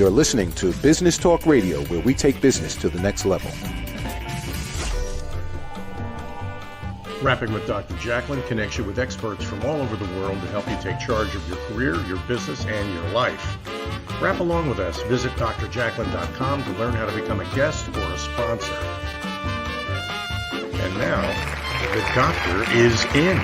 You're listening to Business Talk Radio, where we take business to the next level. Rapping with Dr. Jacalyn connects you with experts from all over the world to help you take charge of your career, your business, and your life. Rap along with us. Visit drjacalyn.com to learn how to become a guest or a sponsor. And now, the doctor is in.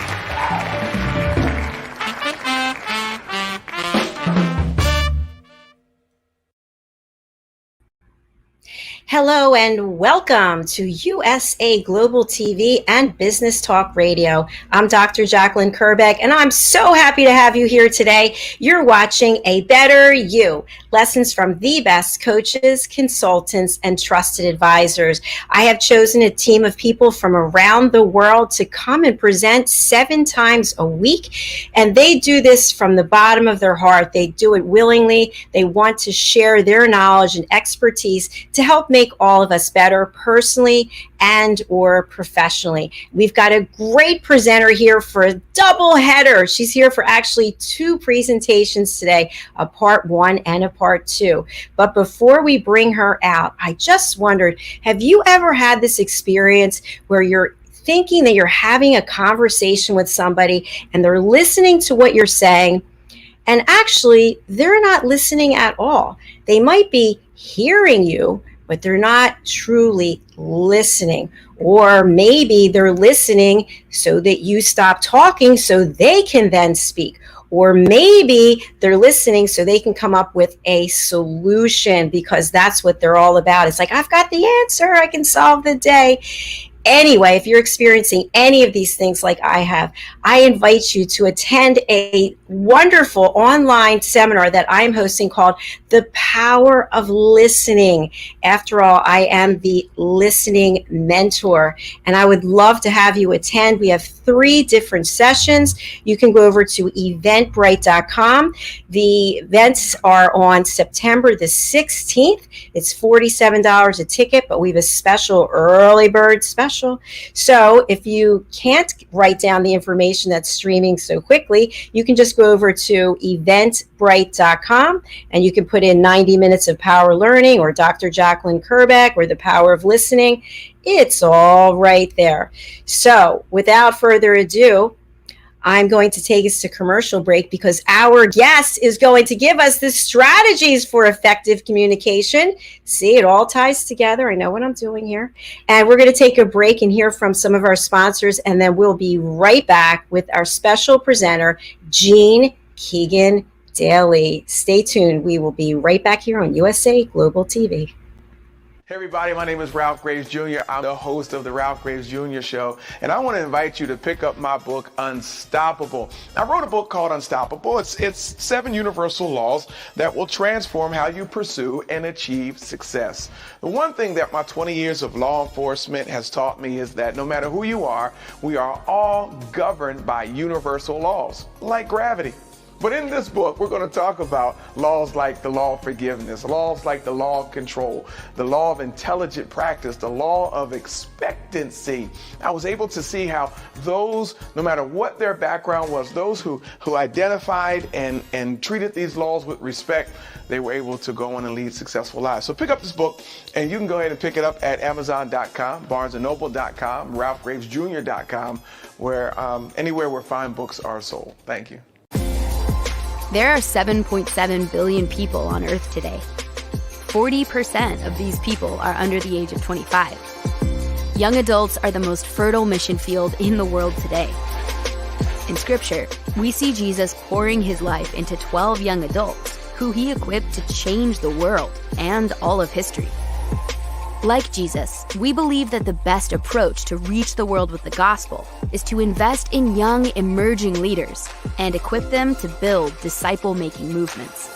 Hello and welcome to USA Global TV and Business Talk Radio. I'm Dr. Jacalyn Kerbeck, and I'm so happy to have you here today. You're watching A Better You, lessons from the best coaches, consultants, and trusted advisors. I have chosen a team of people from around the world to come and present 7 times a week, and they do this from the bottom of their heart. They do it willingly. They want to share their knowledge and expertise to help make all of us better personally and or professionally. We've got a great presenter here for a double header. She's here for actually 2 presentations today, a part 1 and a part 2. But before we bring her out, I just wondered, have you ever had this experience where you're thinking that you're having a conversation with somebody and they're listening to what you're saying, and actually they're not listening at all? They might be hearing you, but they're not truly listening. Or maybe they're listening so that you stop talking so they can then speak. Or maybe they're listening so they can come up with a solution, because that's what they're all about. It's like, I've got the answer, I can solve the day. Anyway, if you're experiencing any of these things like I have, I invite you to attend a wonderful online seminar that I'm hosting called The Power of Listening. After all, I am the listening mentor, and I would love to have you attend. We have 3 different sessions. You can go over to eventbrite.com. The events are on September the 16th. It's $47 a ticket, but we have a special early bird special. So if you can't write down the information that's streaming so quickly, you can just go over to eventbrite.com and you can put in 90 minutes of power learning or Dr. Jacalyn Kerbeck or the power of listening. It's all right there. So without further ado, I'm going to take us to commercial break because our guest is going to give us the strategies for effective communication. See, it all ties together. I know what I'm doing here. And we're going to take a break and hear from some of our sponsors, and then we'll be right back with our special presenter, Jean Keegan Daly. Stay tuned. We will be right back here on USA Global TV. Hey everybody, my name is Ralph Graves Jr. I'm the host of the Ralph Graves Jr. Show, and I want to invite you to pick up my book, Unstoppable. I wrote a book called Unstoppable. It's 7 universal laws that will transform how you pursue and achieve success. The one thing that my 20 years of law enforcement has taught me is that no matter who you are, we are all governed by universal laws, like gravity. But in this book, we're going to talk about laws like the law of forgiveness, laws like the law of control, the law of intelligent practice, the law of expectancy. I was able to see how those, no matter what their background was, those who identified and treated these laws with respect, they were able to go on and lead successful lives. So pick up this book, and you can go ahead and pick it up at Amazon.com, BarnesandNoble.com, RalphGravesJr.com, where anywhere where fine books are sold. Thank you. There are 7.7 billion people on Earth today. 40% of these people are under the age of 25. Young adults are the most fertile mission field in the world today. In Scripture, we see Jesus pouring his life into 12 young adults who he equipped to change the world and all of history. Like Jesus, we believe that the best approach to reach the world with the gospel is to invest in young, emerging leaders and equip them to build disciple-making movements.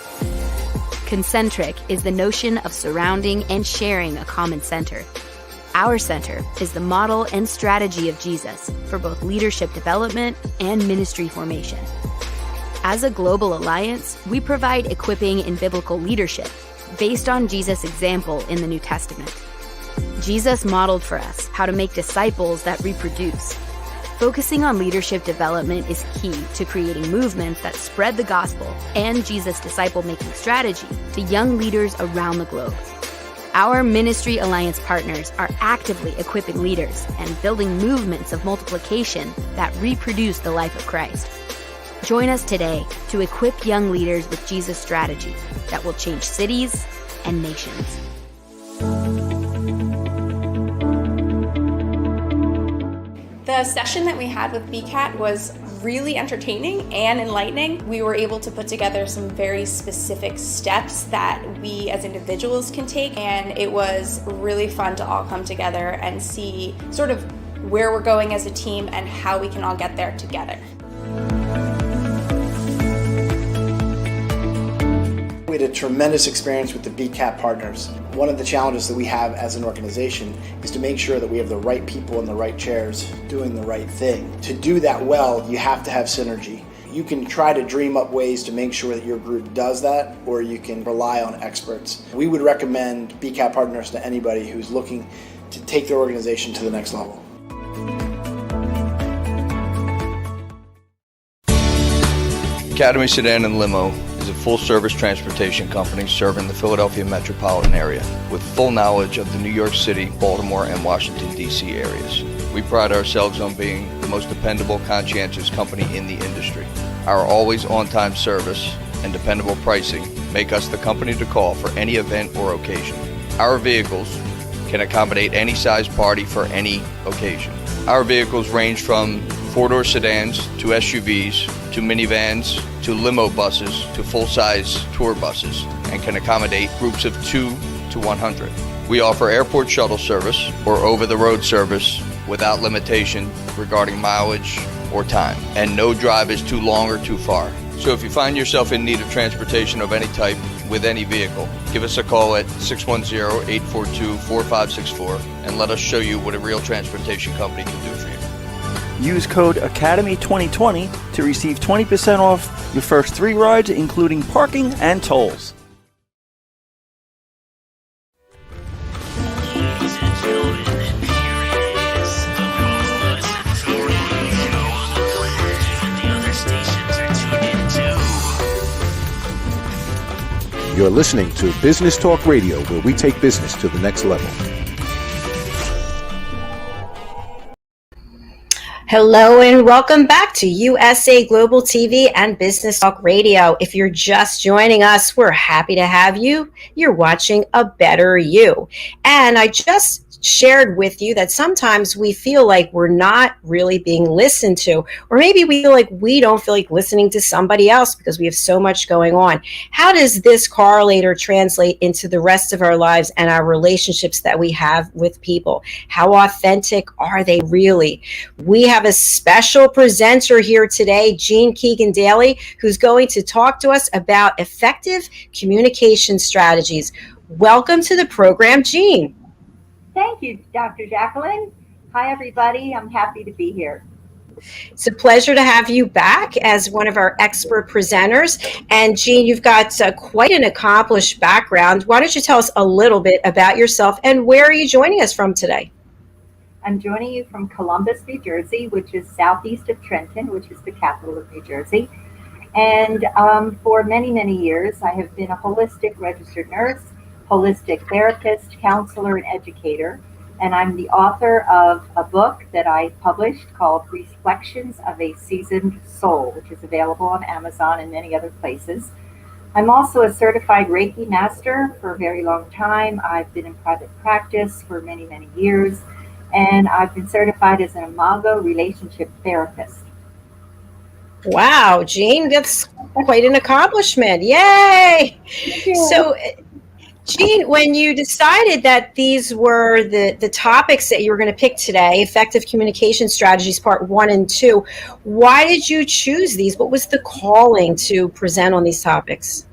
Concentric is the notion of surrounding and sharing a common center. Our center is the model and strategy of Jesus for both leadership development and ministry formation. As a global alliance, we provide equipping in biblical leadership based on Jesus' example in the New Testament. Jesus modeled for us how to make disciples that reproduce. Focusing on leadership development is key to creating movements that spread the gospel and Jesus' disciple-making strategy to young leaders around the globe. Our Ministry Alliance partners are actively equipping leaders and building movements of multiplication that reproduce the life of Christ. Join us today to equip young leaders with Jesus' strategy that will change cities and nations. The session that we had with BCAT was really entertaining and enlightening. We were able to put together some very specific steps that we as individuals can take, and it was really fun to all come together and see sort of where we're going as a team and how we can all get there together. We had a tremendous experience with the BCAT partners. One of the challenges that we have as an organization is to make sure that we have the right people in the right chairs doing the right thing. To do that well, you have to have synergy. You can try to dream up ways to make sure that your group does that, or you can rely on experts. We would recommend BCAT partners to anybody who's looking to take their organization to the next level. Academy Sedan and Limo is a full-service transportation company serving the Philadelphia metropolitan area with full knowledge of the New York City, Baltimore, and Washington, D.C. areas. We pride ourselves on being the most dependable, conscientious company in the industry. Our always on-time service and dependable pricing make us the company to call for any event or occasion. Our vehicles can accommodate any size party for any occasion. Our vehicles range from four-door sedans to SUVs to minivans to limo buses to full-size tour buses and can accommodate groups of 2 to 100. We offer airport shuttle service or over-the-road service without limitation regarding mileage or time, and no drive is too long or too far. So if you find yourself in need of transportation of any type with any vehicle, give us a call at 610-842-4564 and let us show you what a real transportation company can do for you. Use code ACADEMY2020 to receive 20% off your first 3 rides, including parking and tolls. You're listening to Business Talk Radio, where we take business to the next level. Hello and welcome back to USA Global TV and Business Talk Radio. If you're just joining us, we're happy to have you. You're watching A Better You. And I just shared with you that sometimes we feel like we're not really being listened to, or maybe we feel like we don't feel like listening to somebody else because we have so much going on. How does this correlate or translate into the rest of our lives and our relationships that we have with people? How authentic are they really? We have a special presenter here today, Jean Keegan-Daly, who's going to talk to us about effective communication strategies. Welcome to the program, Jean. Thank you, Dr. Jacalyn. Hi, everybody. I'm happy to be here. It's a pleasure to have you back as one of our expert presenters. And Jean, you've got quite an accomplished background. Why don't you tell us a little bit about yourself and where are you joining us from today? I'm joining you from Columbus, New Jersey, which is southeast of Trenton, which is the capital of New Jersey. And for many, many years, I have been a holistic registered nurse, holistic therapist, counselor, and educator. And I'm the author of a book that I published called Reflections of a Seasoned Soul, which is available on Amazon and many other places. I'm also a certified Reiki Master for a very long time. I've been in private practice for many, many years. And I've been certified as an Imago relationship therapist. Wow, Jean, that's quite an accomplishment. Yay! So, Jean, when you decided that these were the topics that you were going to pick today, effective communication strategies, part 1 and 2, why did you choose these? What was the calling to present on these topics?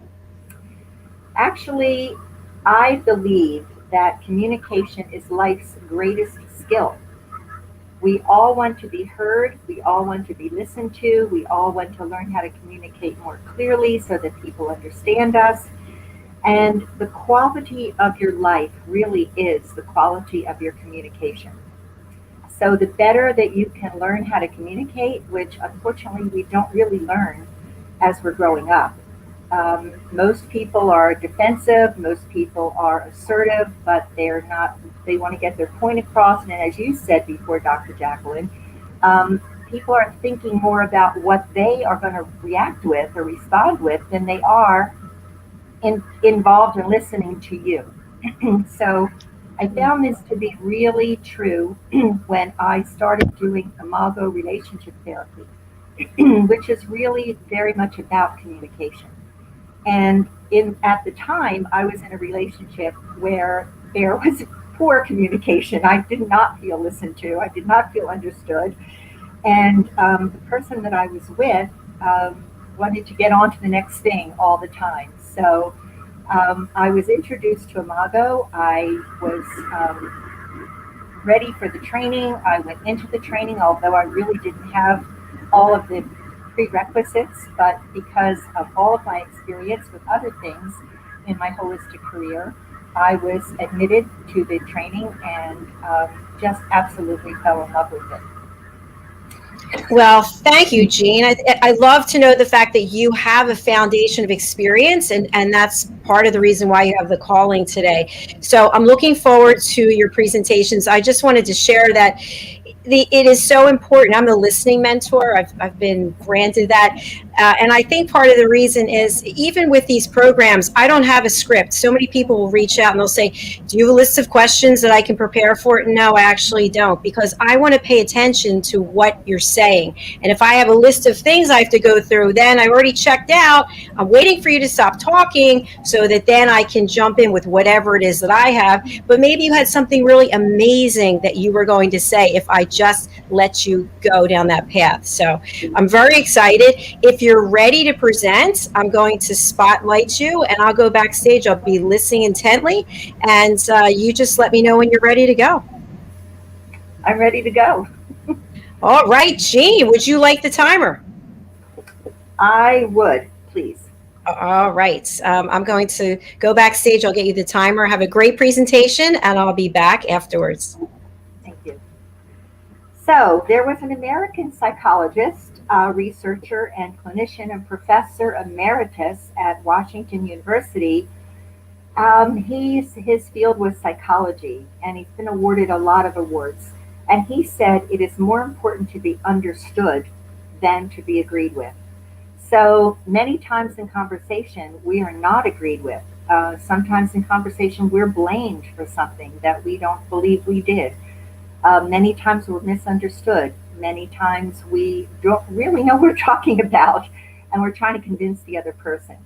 Actually, I believe that communication is life's greatest skill. We all want to be heard. We all want to be listened to. We all want to learn how to communicate more clearly so that people understand us. And the quality of your life really is the quality of your communication. So the better that you can learn how to communicate, which unfortunately we don't really learn as we're growing up, Most people are defensive, most people are assertive, but they're not, they want to get their point across. And as you said before, Dr. Jacalyn, people are thinking more about what they are going to react with or respond with than they are involved in listening to you. So I found this to be really true when I started doing Imago relationship therapy, which is really very much about communication. And at the time, I was in a relationship where there was poor communication. I did not feel listened to. I did not feel understood. And the person that I was with wanted to get on to the next thing all the time. So I was introduced to Imago. I was ready for the training. I went into the training, although I really didn't have all of the prerequisites, but because of all of my experience with other things in my holistic career, I was admitted to the training and just absolutely fell in love with it. Well, thank you, Jean. I love to know the fact that you have a foundation of experience, and that's part of the reason why you have the calling today. So I'm looking forward to your presentations. I just wanted to share that it is so important. I'm the listening mentor. I've been granted that. And I think part of the reason is even with these programs, I don't have a script. So many people will reach out and they'll say, do you have a list of questions that I can prepare for it? No, I actually don't, because I want to pay attention to what you're saying. And if I have a list of things I have to go through, then I've already checked out. I'm waiting for you to stop talking so that then I can jump in with whatever it is that I have. But maybe you had something really amazing that you were going to say if I just let you go down that path. So I'm very excited. If you're ready to present, I'm going to spotlight you and I'll go backstage. I'll be listening intently, and you just let me know when you're ready to go. I'm ready to go. All right, Jean, would you like the timer? I would, please. All right. I'm going to go backstage. I'll get you the timer. Have a great presentation, and I'll be back afterwards. Thank you. So there was an American psychologist, researcher, and clinician and professor emeritus at Washington University. His field was psychology, and he's been awarded a lot of awards. And he said it is more important to be understood than to be agreed with. So many times in conversation, we are not agreed with. Sometimes in conversation, we're blamed for something that we don't believe we did. Many times we're misunderstood. Many times we don't really know what we're talking about, and we're trying to convince the other person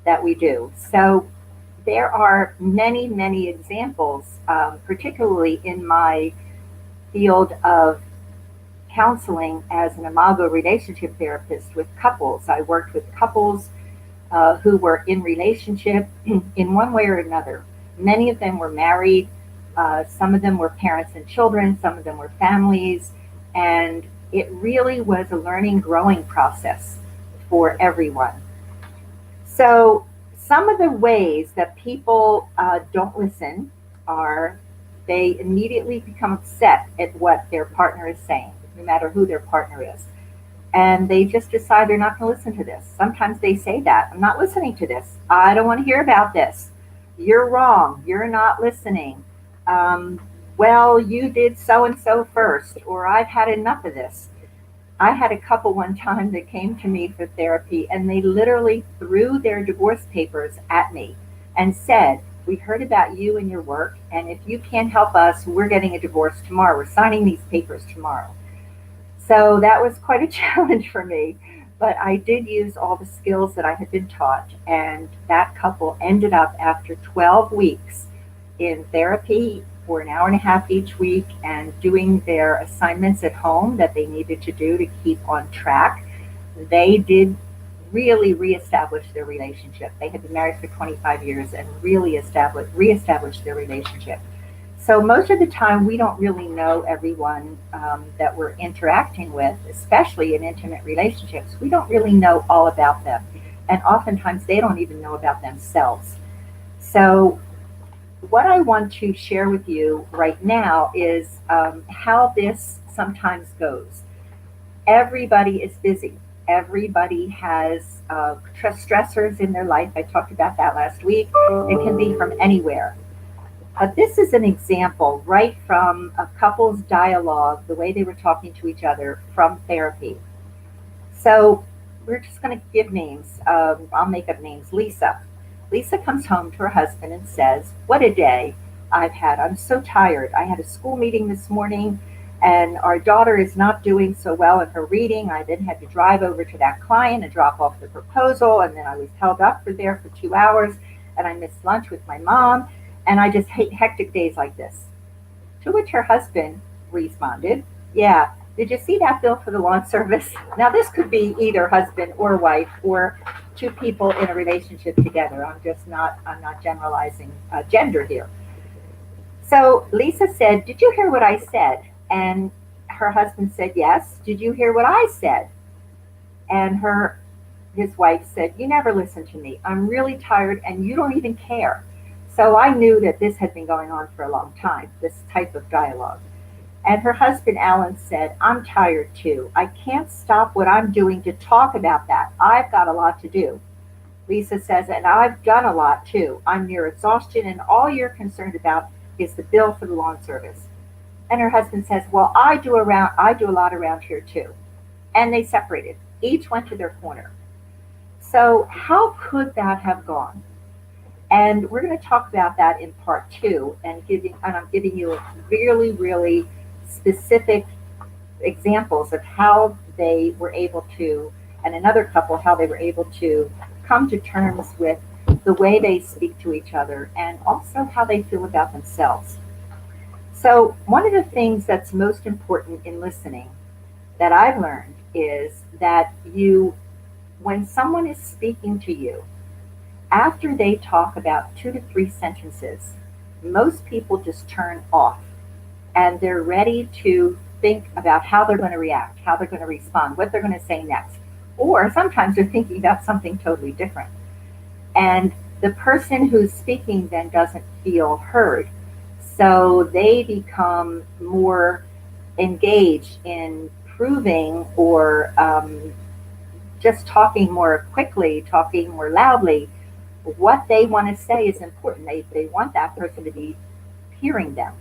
that we do. So there are many, many examples, particularly in my field of counseling as an Imago relationship therapist with couples. I worked with couples who were in relationship in one way or another. Many of them were married. Some of them were parents and children. Some of them were families. And it really was a learning, growing process for everyone. So some of the ways that people don't listen are they immediately become upset at what their partner is saying, no matter who their partner is. And they just decide they're not going to listen to this. Sometimes they say that, I'm not listening to this. I don't want to hear about this. You're wrong. You're not listening. Well, you did so-and-so first, or I've had enough of this. I had a couple one time that came to me for therapy, and they literally threw their divorce papers at me and said, we heard about you and your work, and if you can't help us, we're getting a divorce tomorrow. We're signing these papers tomorrow. So that was quite a challenge for me, but I did use all the skills that I had been taught, and that couple ended up after 12 weeks in therapy for an hour and a half each week and doing their assignments at home that they needed to do to keep on track. They did really reestablish their relationship. They had been married for 25 years and really reestablished their relationship. So most of the time, we don't really know everyone that we're interacting with, especially in intimate relationships. We don't really know all about them. And oftentimes, they don't even know about themselves. So what I want to share with you right now is how this sometimes goes. Everybody is busy. Everybody has stressors in their life. I talked about that last week. It can be from anywhere. This is an example right from a couple's dialogue, the way they were talking to each other from therapy. So we're just going to give names. I'll make up names. Lisa. Lisa comes home to her husband and says, "What a day I've had. I'm so tired. I had a school meeting this morning and our daughter is not doing so well in her reading. I then had to drive over to that client and drop off the proposal, and then I was held up for there for 2 hours, and I missed lunch with my mom, and I just hate hectic days like this." To which her husband responded, "Yeah, did you see that bill for the lawn service?" Now, this could be either husband or wife or two people in a relationship together. I'm not generalizing gender here. So Lisa said, "Did you hear what I said?" And her husband said, "Yes." "Did you hear what I said?" And his wife said, "You never listen to me. I'm really tired and you don't even care." So I knew that this had been going on for a long time, this type of dialogue. And her husband, Alan, said, "I'm tired too. I can't stop what I'm doing to talk about that. I've got a lot to do." Lisa says, "And I've done a lot too. I'm near exhaustion and all you're concerned about is the bill for the lawn service." And her husband says, "Well, I do a lot around here too." And they separated. Each went to their corner. So how could that have gone? And we're going to talk about that in part 2, and I'm giving you really, really specific examples of how they were able to, and another couple, how they were able to come to terms with the way they speak to each other and also how they feel about themselves. So one of the things that's most important in listening that I've learned is that when someone is speaking to you, after they talk about 2 to 3 sentences, most people just turn off and they're ready to think about how they're going to react, how they're going to respond, what they're going to say next. Or sometimes they're thinking about something totally different. And the person who's speaking then doesn't feel heard. So they become more engaged in proving or just talking more quickly, talking more loudly. What they want to say is important. They want that person to be hearing them.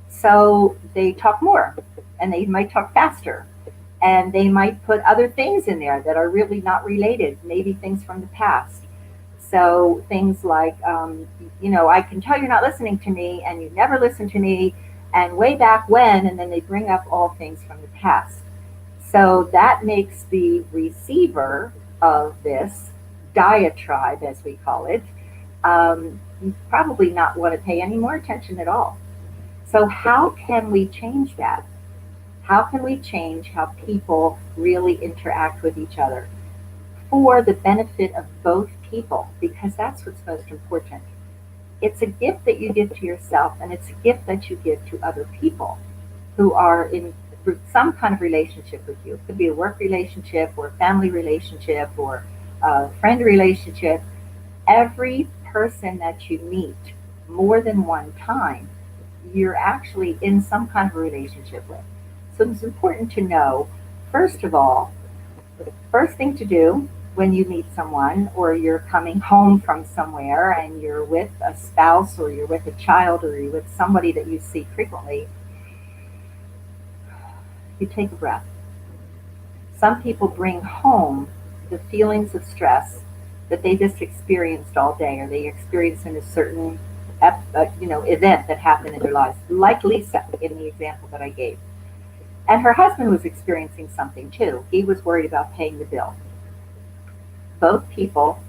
So they talk more and they might talk faster and they might put other things in there that are really not related, maybe things from the past. So things like, I can tell you're not listening to me and you never listened to me and way back when, and then they bring up all things from the past. So that makes the receiver of this diatribe, as we call it, probably not want to pay any more attention at all. So how can we change that? How can we change how people really interact with each other for the benefit of both people? Because that's what's most important. It's a gift that you give to yourself, and it's a gift that you give to other people who are in some kind of relationship with you. It could be a work relationship or a family relationship or a friend relationship. Every person that you meet more than one time, you're actually in some kind of a relationship with. So it's important to know, first of all, the first thing to do when you meet someone or you're coming home from somewhere and you're with a spouse or you're with a child or you're with somebody that you see frequently, you take a breath. Some people bring home the feelings of stress that they just experienced all day or they experienced in a certain event that happened in their lives, like Lisa in the example that I gave. And her husband was experiencing something too. He was worried about paying the bill. Both people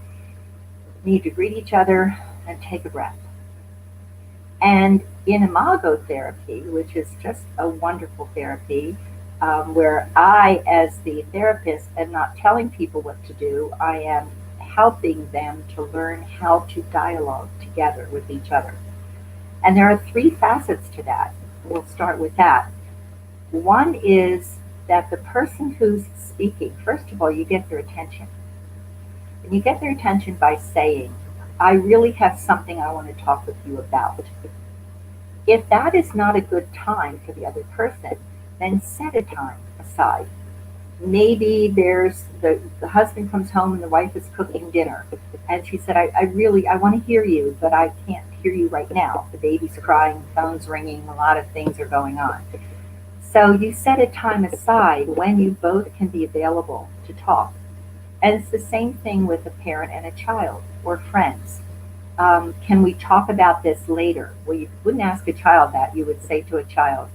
need to greet each other and take a breath. And in Imago therapy, which is just a wonderful therapy, where I, as the therapist, am not telling people what to do, I am helping them to learn how to dialogue together with each other. And there are 3 facets to that. We'll start with that. One is that the person who's speaking, first of all, you get their attention. And you get their attention by saying, "I really have something I want to talk with you about." If that is not a good time for the other person, then set a time aside. maybe there's the husband comes home and the wife is cooking dinner. And she said, I want to hear you, but I can't hear you right now. The baby's crying, the phone's ringing, a lot of things are going on. So you set a time aside when you both can be available to talk. And it's the same thing with a parent and a child or friends. Can we talk about this later? Well, you wouldn't ask a child that. You would say to a child,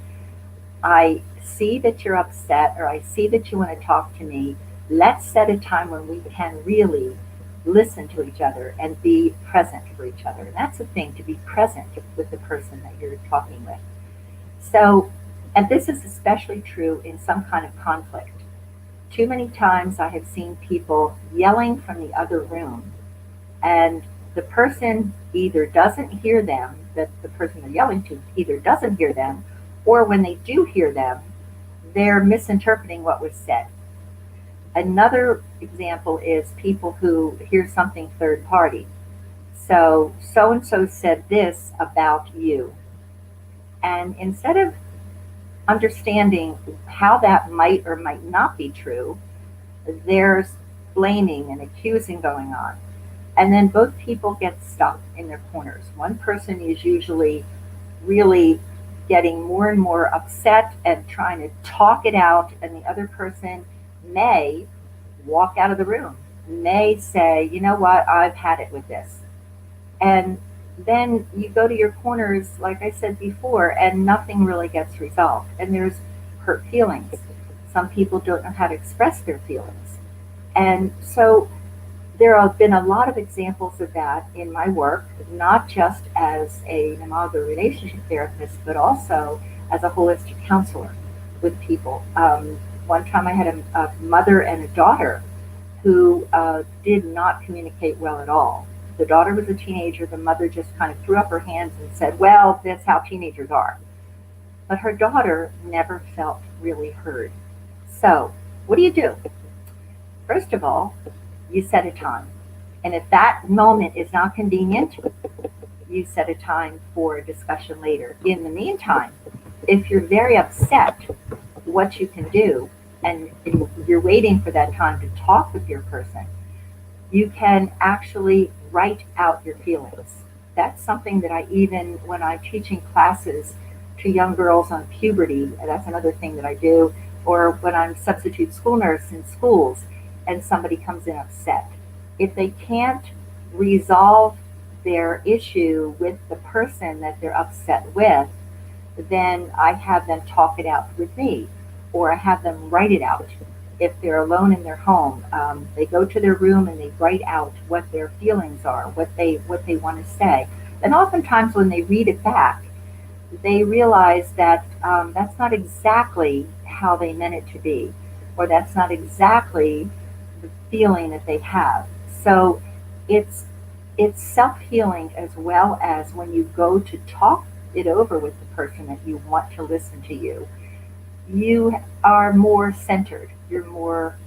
I see that you're upset, or I see that you want to talk to me. Let's set a time when we can really listen to each other and be present for each other. And that's the thing, to be present with the person that you're talking with. So, and this is especially true in some kind of conflict. Too many times I have seen people yelling from the other room, and the person either doesn't hear them, that the person they're yelling to either doesn't hear them, or when they do hear them, they're misinterpreting what was said. Another example is people who hear something third party. So-and-so said this about you. And instead of understanding how that might or might not be true, there's blaming and accusing going on. And then both people get stuck in their corners. One person is usually really getting more and more upset and trying to talk it out, and the other person may walk out of the room, may say, you know what, I've had it with this. And then you go to your corners, like I said before, and nothing really gets resolved. And there's hurt feelings. Some people don't know how to express their feelings. And so there have been a lot of examples of that in my work, not just as an Imago relationship therapist, but also as a holistic counselor with people. One time I had a mother and a daughter who did not communicate well at all. The daughter was a teenager. The mother just kind of threw up her hands and said, well, that's how teenagers are. But her daughter never felt really heard. So what do? First of all, you set a time. And if that moment is not convenient, you set a time for a discussion later. In the meantime, if you're very upset, what you can do, and you're waiting for that time to talk with your person, you can actually write out your feelings. That's something that I even, when I'm teaching classes to young girls on puberty, that's another thing that I do, or when I'm substitute school nurse in schools and somebody comes in upset. If they can't resolve their issue with the person that they're upset with, then I have them talk it out with me, or I have them write it out. If they're alone in their home, they go to their room and they write out what their feelings are, what they want to say. And oftentimes when they read it back, they realize that that's not exactly how they meant it to be, or that's not exactly the feeling that they have. So it's self-healing, as well as when you go to talk it over with the person that you want to listen to you, you are more centered. You're more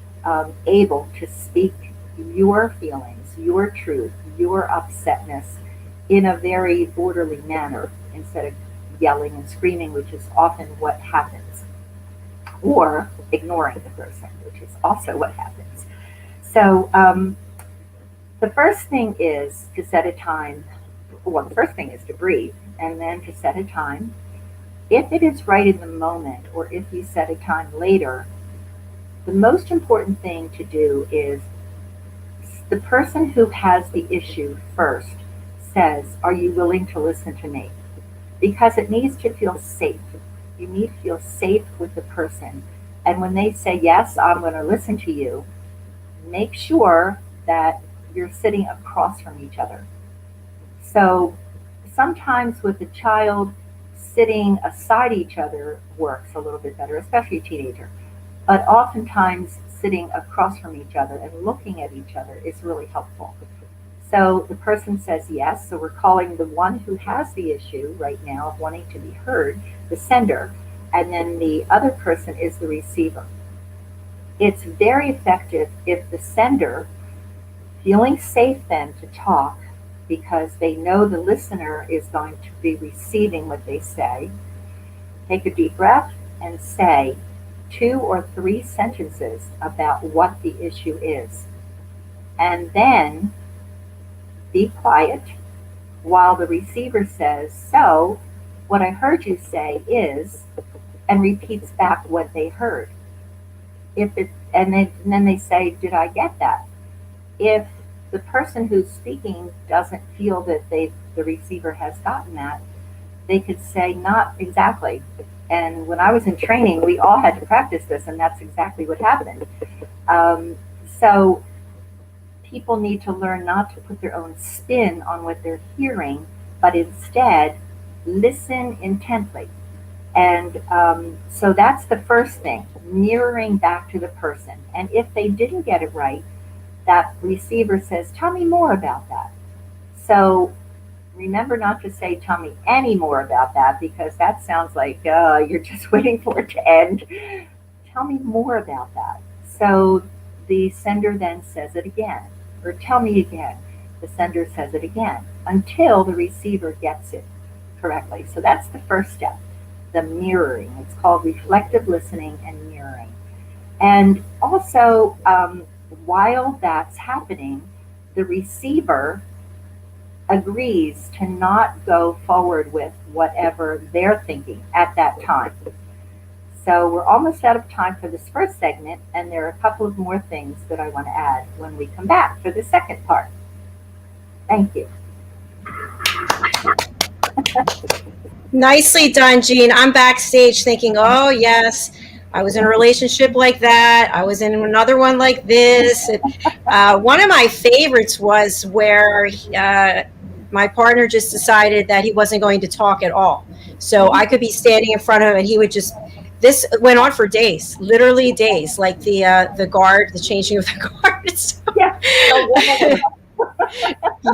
able to speak your feelings, your truth, your upsetness in a very orderly manner, instead of yelling and screaming, which is often what happens, or ignoring the person, which is also what happens. So the first thing is to set a time. Well, the first thing is to breathe, and then to set a time. If it is right in the moment, or if you set a time later, the most important thing to do is the person who has the issue first says, are you willing to listen to me? Because it needs to feel safe. You need to feel safe with the person. And when they say, yes, I'm going to listen to you, make sure that you're sitting across from each other. So sometimes with a child, sitting aside each other works a little bit better, especially a teenager. But oftentimes sitting across from each other and looking at each other is really helpful. So the person says yes, so we're calling the one who has the issue right now of wanting to be heard the sender, and then the other person is the receiver. It's very effective if the sender, feeling safe then to talk, because they know the listener is going to be receiving what they say, take a deep breath and say, 2 or 3 sentences about what the issue is. And then be quiet while the receiver says, "So, what I heard you say is," and repeats back what they heard. And then they say, "Did I get that?" If the person who's speaking doesn't feel that the receiver has gotten that, they could say, "Not exactly." And when I was in training, we all had to practice this, and that's exactly what happened. So people need to learn not to put their own spin on what they're hearing, but instead listen intently. And so that's the first thing, mirroring back to the person. And if they didn't get it right, that receiver says, "Tell me more about that." So remember not to say, "Tell me any more about that," because that sounds like you're just waiting for it to end. Tell me more about that. So the sender then says it again, or "Tell me again." The sender says it again until the receiver gets it correctly. So that's the first step, the mirroring. It's called reflective listening and mirroring. And also, while that's happening, the receiver agrees to not go forward with whatever they're thinking at that time. So we're almost out of time for this first segment, and there are a couple of more things that I want to add when we come back for the second part. Thank you. Nicely done, Jean. I'm backstage thinking, oh, yes, I was in a relationship like that. I was in another one like this. One of my favorites was where my partner just decided that he wasn't going to talk at all. So I could be standing in front of him and he would just, this went on for days, literally days, like the guard, the changing of the guards. Yeah.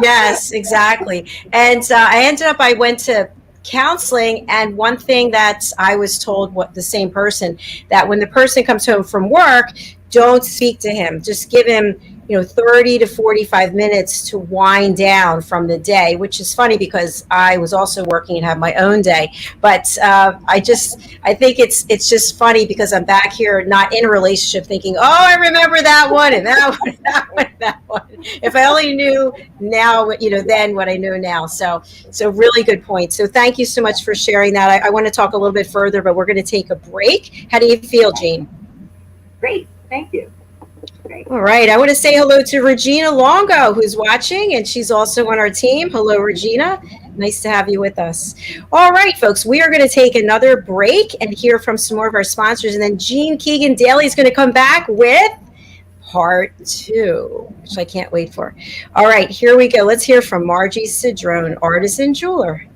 Yes, exactly. And I went to counseling, and one thing that I was told, the same person, that when the person comes home from work, don't speak to him. Just give him 30 to 45 minutes to wind down from the day, which is funny because I was also working and have my own day. But I think it's just funny because I'm back here not in a relationship thinking, oh, I remember that one and that one, that one, that one. If I only knew now, then what I know now. So really good point. So thank you so much for sharing that. I want to talk a little bit further, but we're going to take a break. How do you feel, Jean? Great. Thank you. Great. All right. I want to say hello to Regina Longo, who's watching, and she's also on our team. Hello, Regina. Nice to have you with us. All right, folks, we are going to take another break and hear from some more of our sponsors, and then Jean Keegan Daly is going to come back with part 2, which I can't wait for. All right, here we go. Let's hear from Margie Cidrone, Artisan Jeweler.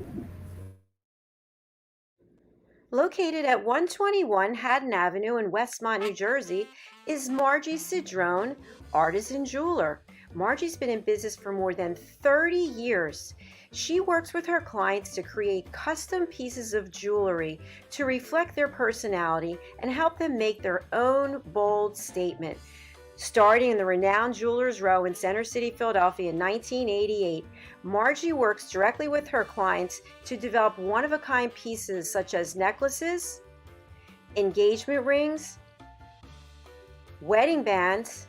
Located at 121 Haddon Avenue in Westmont, New Jersey, is Margie Cidrone, Artisan Jeweler. Margie's been in business for more than 30 years. She works with her clients to create custom pieces of jewelry to reflect their personality and help them make their own bold statement. Starting in the renowned Jewelers Row in Center City, Philadelphia in 1988, Margie works directly with her clients to develop one-of-a-kind pieces such as necklaces, engagement rings, wedding bands,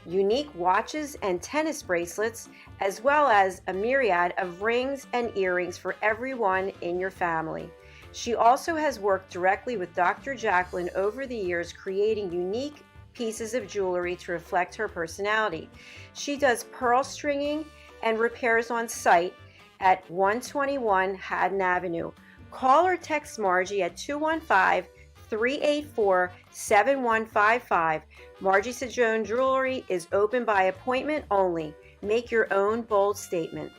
unique watches and tennis bracelets, as well as a myriad of rings and earrings for everyone in your family. She also has worked directly with Dr. Jacalyn over the years, creating unique pieces of jewelry to reflect her personality. She does pearl stringing and repairs on site at 121 Haddon Avenue. Call or text Margie at 215-384-7155. Margie Cidrone Jewelry is open by appointment only. Make your own bold statement.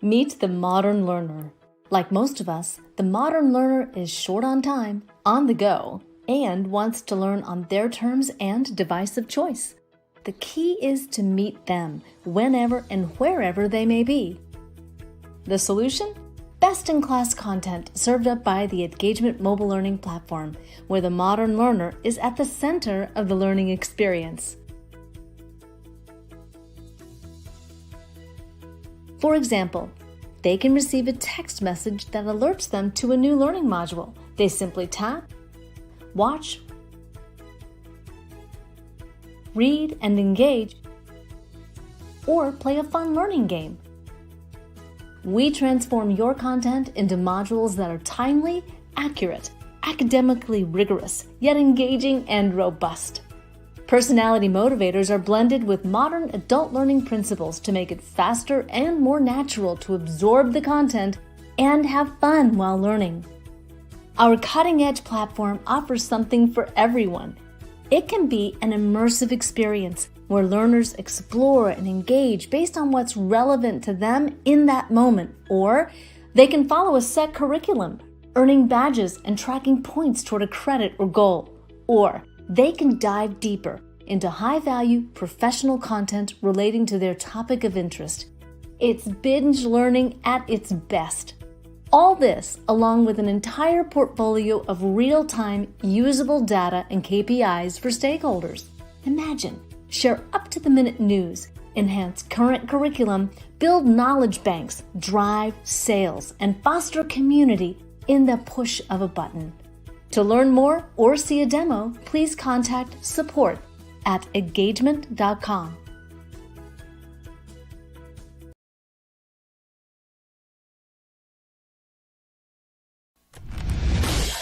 Meet the modern learner. Like most of us, the modern learner is short on time, on the go, and wants to learn on their terms and device of choice. The key is to meet them whenever and wherever they may be. The solution? Best-in-class content served up by the Engagement mobile learning platform, where the modern learner is at the center of the learning experience. For example, they can receive a text message that alerts them to a new learning module. They simply tap, watch, read and engage, or play a fun learning game. We transform your content into modules that are timely, accurate, academically rigorous, yet engaging and robust. Personality motivators are blended with modern adult learning principles to make it faster and more natural to absorb the content and have fun while learning. Our cutting-edge platform offers something for everyone. It can be an immersive experience where learners explore and engage based on what's relevant to them in that moment, or they can follow a set curriculum, earning badges and tracking points toward a credit or goal, or they can dive deeper into high-value professional content relating to their topic of interest. It's binge learning at its best. All this, along with an entire portfolio of real-time usable data and KPIs for stakeholders. Imagine, share up-to-the-minute news, enhance current curriculum, build knowledge banks, drive sales, and foster community in the push of a button. To learn more or see a demo, please contact support@engagement.com.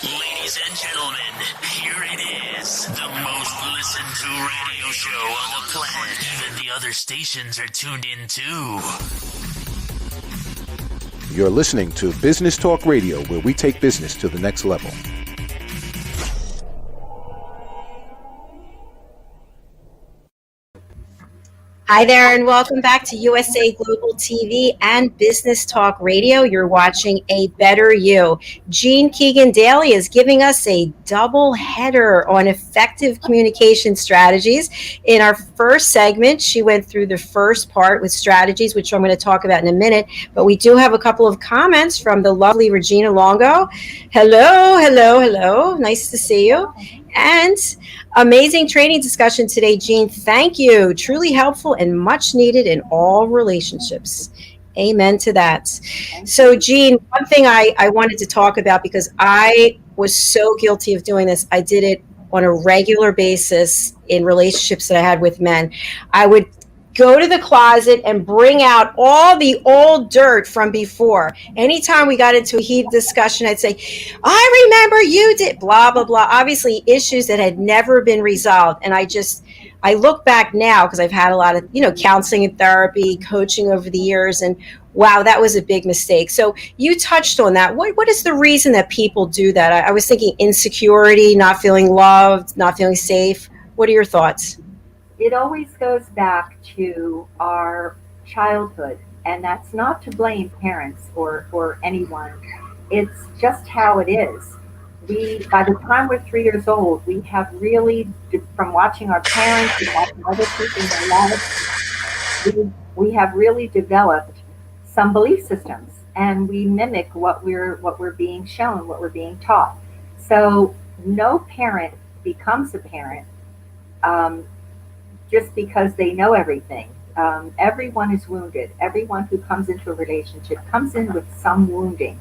Ladies and gentlemen, here it is, the most listened to radio show on the planet. Even the other stations are tuned in too. You're listening to Business Talk Radio, where we take business to the next level. Hi there, and welcome back to USA Global TV and Business Talk Radio. You're watching A Better You. Jean Keegan Daly is giving us a double header on effective communication strategies. In our first segment, she went through the first part with strategies, which I'm going to talk about in a minute. But we do have a couple of comments from the lovely Regina Longo. Hello, hello, hello. Nice to see you. And amazing training discussion today, Jean. Thank you. Truly helpful and much needed in all relationships. Amen to that. So, Jean, one thing I wanted to talk about, because I was so guilty of doing this. I did it on a regular basis in relationships that I had with men. I would go to the closet and bring out all the old dirt from before. Anytime we got into a heated discussion, I'd say, I remember you did blah, blah, blah. Obviously, issues that had never been resolved. And I look back now, because I've had a lot of, counseling and therapy, coaching over the years. And wow, that was a big mistake. So you touched on that. What is the reason that people do that? I was thinking insecurity, not feeling loved, not feeling safe. What are your thoughts? It always goes back to our childhood, and that's not to blame parents or anyone. It's just how it is. By the time we're 3 years old, we have really, from watching our parents and watching other people in their lives, we have really developed some belief systems, and we mimic what we're being shown, what we're being taught. So no parent becomes a parent just because they know everything. Everyone is wounded. Everyone who comes into a relationship comes in with some wounding.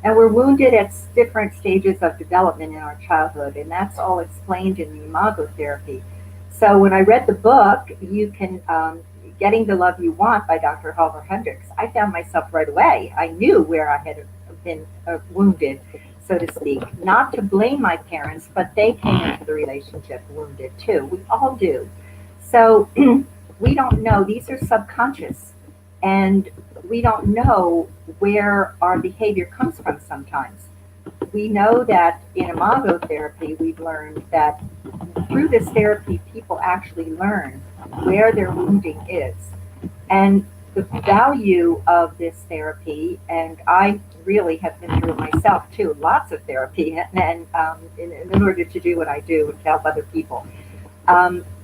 And we're wounded at different stages of development in our childhood, and that's all explained in the Imago therapy. So when I read the book, Getting the Love You Want by Dr. Halvar Hendricks, I found myself right away. I knew where I had been wounded, so to speak. Not to blame my parents, but they came into the relationship wounded too. We all do. So we don't know. These are subconscious, and we don't know where our behavior comes from sometimes. We know that in Imago therapy, we've learned that through this therapy, people actually learn where their wounding is. And the value of this therapy, and I really have been through it myself too, lots of therapy, and in order to do what I do and to help other people.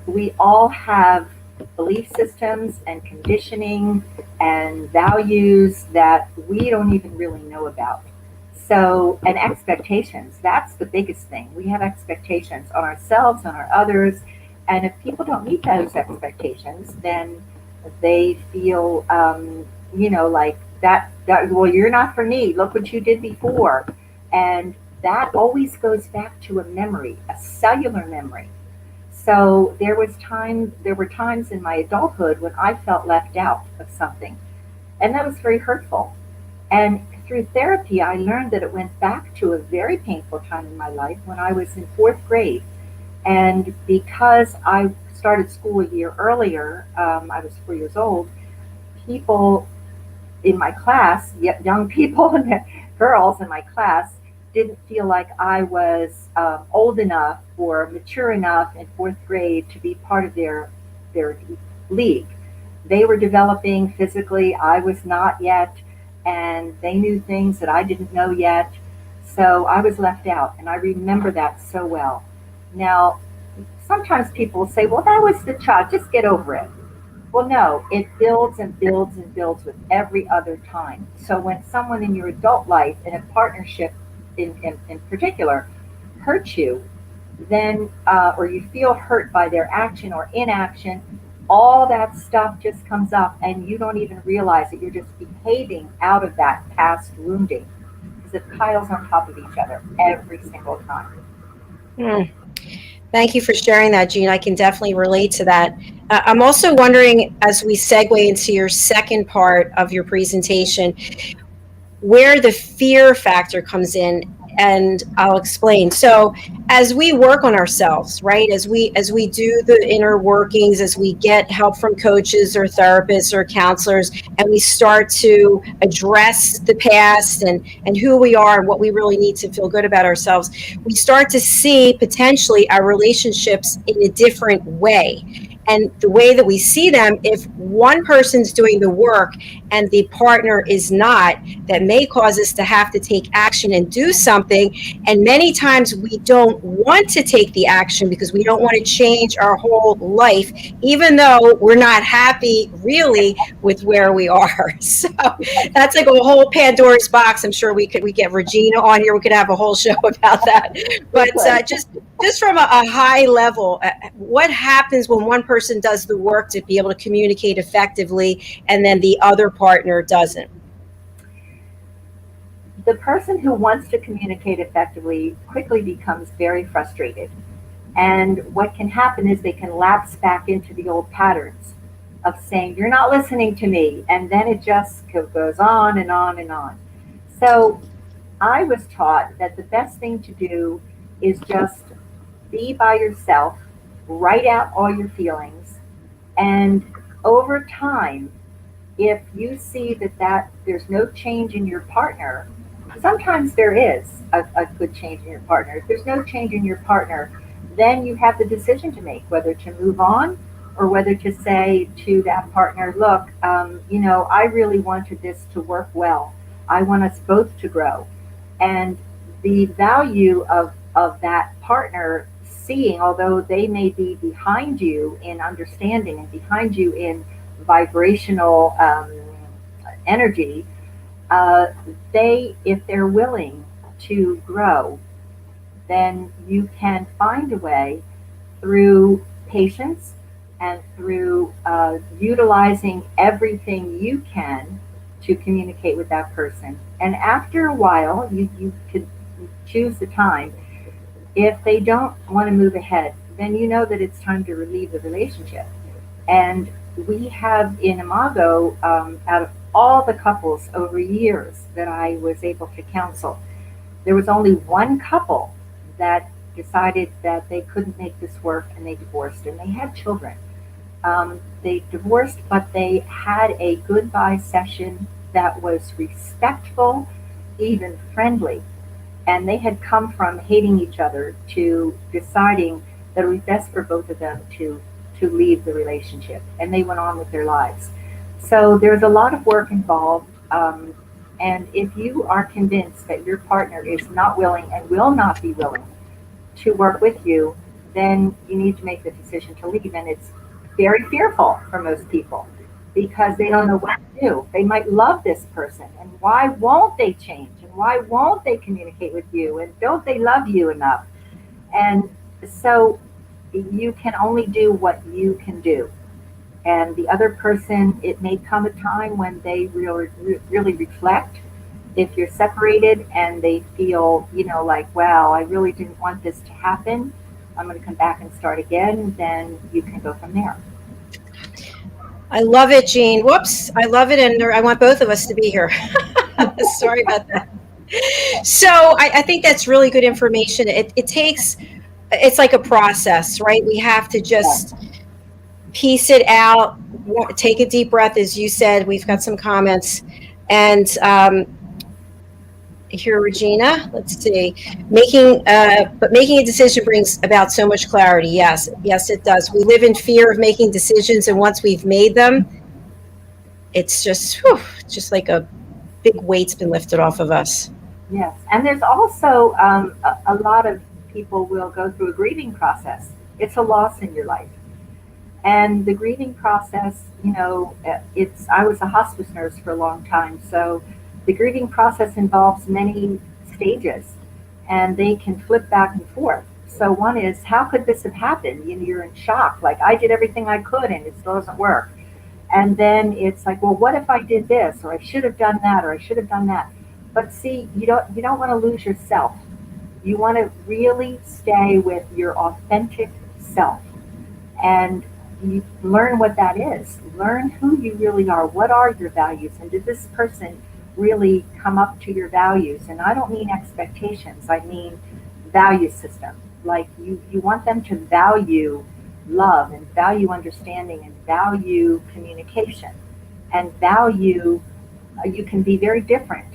We all have belief systems and conditioning and values that we don't even really know about. So, and expectations, that's the biggest thing. We have expectations on ourselves, on our others, and if people don't meet those expectations, then they feel, like well, you're not for me. Look what you did before. And that always goes back to a memory, a cellular memory. So there were times in my adulthood when I felt left out of something. And that was very hurtful. And through therapy, I learned that it went back to a very painful time in my life when I was in fourth grade. And because I started school a year earlier, I was 4 years old, people in my class, young people and girls in my class, didn't feel like I was old enough or mature enough in fourth grade to be part of their league. They were developing physically, I was not yet, and they knew things that I didn't know yet. So I was left out, and I remember that so well. Now, sometimes people will say, well, that was the child, just get over it. Well, no, it builds and builds and builds with every other time. So when someone in your adult life, in a partnership in particular, hurts you, then, or you feel hurt by their action or inaction, all that stuff just comes up and you don't even realize that you're just behaving out of that past wounding because it piles on top of each other every single time. Thank you for sharing that, Jean. I can definitely relate to that. I'm also wondering, as we segue into your second part of your presentation, where the fear factor comes in, and I'll explain. So as we work on ourselves, right, as we do the inner workings, as we get help from coaches or therapists or counselors, and we start to address the past and who we are and what we really need to feel good about ourselves, we start to see potentially our relationships in a different way. And the way that we see them, if one person's doing the work and the partner is not, that may cause us to have to take action and do something. And many times we don't want to take the action because we don't want to change our whole life, even though we're not happy really with where we are. So that's like a whole Pandora's box. I'm sure we get Regina on here. We could have a whole show about that. But just from a high level, what happens when one person does the work to be able to communicate effectively and then the other partner doesn't? The person who wants to communicate effectively quickly becomes very frustrated. And what can happen is they can lapse back into the old patterns of saying, you're not listening to me. And then it just goes on and on and on. So I was taught that the best thing to do is just be by yourself, write out all your feelings, and over time, if you see that there's no change in your partner, sometimes there is a good change in your partner. If there's no change in your partner, then you have the decision to make whether to move on or whether to say to that partner, look, I really wanted this to work well. I want us both to grow. And the value of that partner seeing, although they may be behind you in understanding and behind you in vibrational energy, if they're willing to grow, then you can find a way through patience and through utilizing everything you can to communicate with that person. And after a while, you could choose the time. If they don't want to move ahead, then you know that it's time to relieve the relationship. And we have in Imago, out of all the couples over years that I was able to counsel, there was only one couple that decided that they couldn't make this work and they divorced, and they had children. They divorced, but they had a goodbye session that was respectful, even friendly. And they had come from hating each other to deciding that it was best for both of them to leave the relationship. And they went on with their lives. So there's a lot of work involved. And if you are convinced that your partner is not willing and will not be willing to work with you, then you need to make the decision to leave. And it's very fearful for most people because they don't know what to do. They might love this person, and why won't they change? And why won't they communicate with you? And don't they love you enough? And so you can only do what you can do. And the other person, it may come a time when they really reflect. If you're separated and they feel, like, wow, I really didn't want this to happen, I'm going to come back and start again, then you can go from there. I love it, Jean. Whoops, I love it, and I want both of us to be here. Sorry about that. So I think that's really good information. It takes, it's like a process, right? We have to just piece it out, take a deep breath, as you said. We've got some comments, and here, Regina. Let's see. Making a decision brings about so much clarity. Yes, it does. We live in fear of making decisions, and once we've made them, it's just like a big weight's been lifted off of us. Yes, and there's also a lot of people will go through a grieving process. It's a loss in your life. And the grieving process, I was a hospice nurse for a long time, so the grieving process involves many stages, and they can flip back and forth. So one is, how could this have happened? You're in shock, like, I did everything I could and it still doesn't work. And then it's like, well, what if I did this, or I should have done that, or I should have done that. But see, you don't want to lose yourself. You want to really stay with your authentic self, and you learn what that is. Learn who you really are. What are your values? And did this person really come up to your values? And I don't mean expectations. I mean value system. Like you want them to value love and value understanding and value communication and value, you can be very different,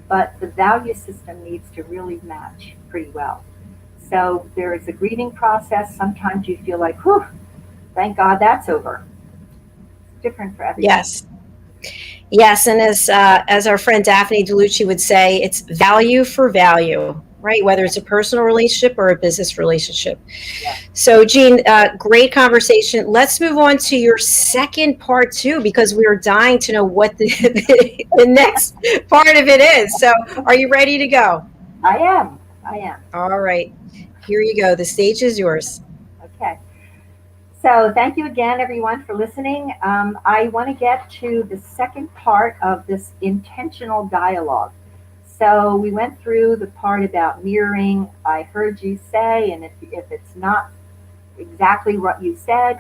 but the value system needs to really match pretty well. So there is a grieving process. Sometimes you feel like, whew, thank God that's over. It's different for everyone. Yes, and as our friend Daphne DeLucci would say, it's value for value, right? Whether it's a personal relationship or a business relationship. Yeah. So, Jean, great conversation. Let's move on to your second part too, because we are dying to know what the next part of it is. So, are you ready to go? I am. All right. Here you go. The stage is yours. Okay. So thank you again, everyone, for listening. I want to get to the second part of this intentional dialogue. So we went through the part about mirroring. I heard you say, and if it's not exactly what you said,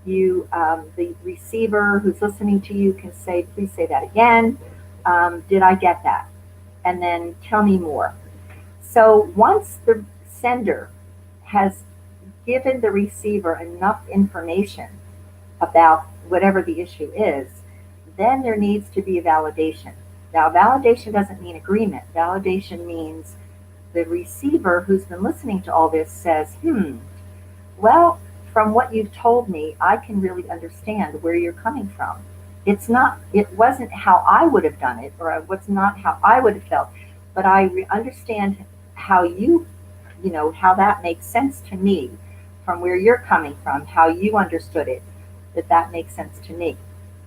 the receiver who's listening to you can say, please say that again. Did I get that? And then tell me more. So once the sender has given the receiver enough information about whatever the issue is, then there needs to be a validation. Now, validation doesn't mean agreement. Validation means the receiver who's been listening to all this says, well, from what you've told me, I can really understand where you're coming from. It wasn't how I would have done it, or what's not how I would have felt, but I understand how how that makes sense to me. From where you're coming from, how you understood it, that makes sense to me.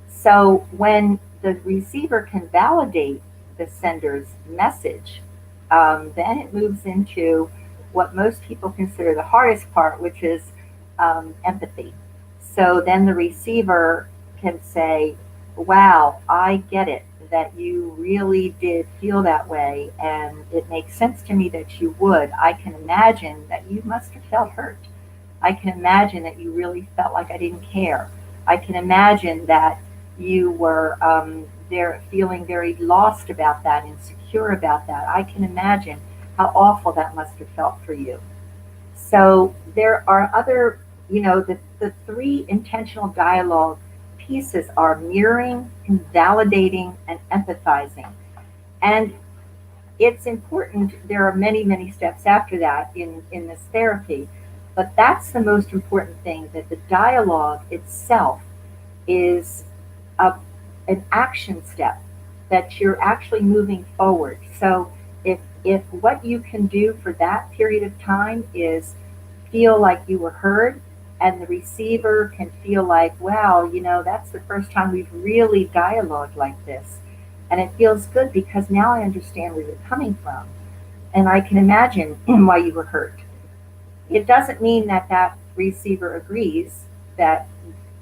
So when the receiver can validate the sender's message, then it moves into what most people consider the hardest part, which is empathy. So then the receiver can say, wow, I get it, that you really did feel that way, and it makes sense to me that you would. I can imagine that you must have felt hurt. I can imagine that you really felt like I didn't care. I can imagine that you were there feeling very lost about that, insecure about that. I can imagine how awful that must have felt for you. So there are other, the three intentional dialogue pieces are mirroring, invalidating, and empathizing. And it's important, there are many, many steps after that in this therapy. But that's the most important thing, that the dialogue itself is an action step, that you're actually moving forward. So if what you can do for that period of time is feel like you were heard, and the receiver can feel like, wow, that's the first time we've really dialogued like this. And it feels good because now I understand where you're coming from. And I can imagine why you were hurt. It doesn't mean that receiver agrees that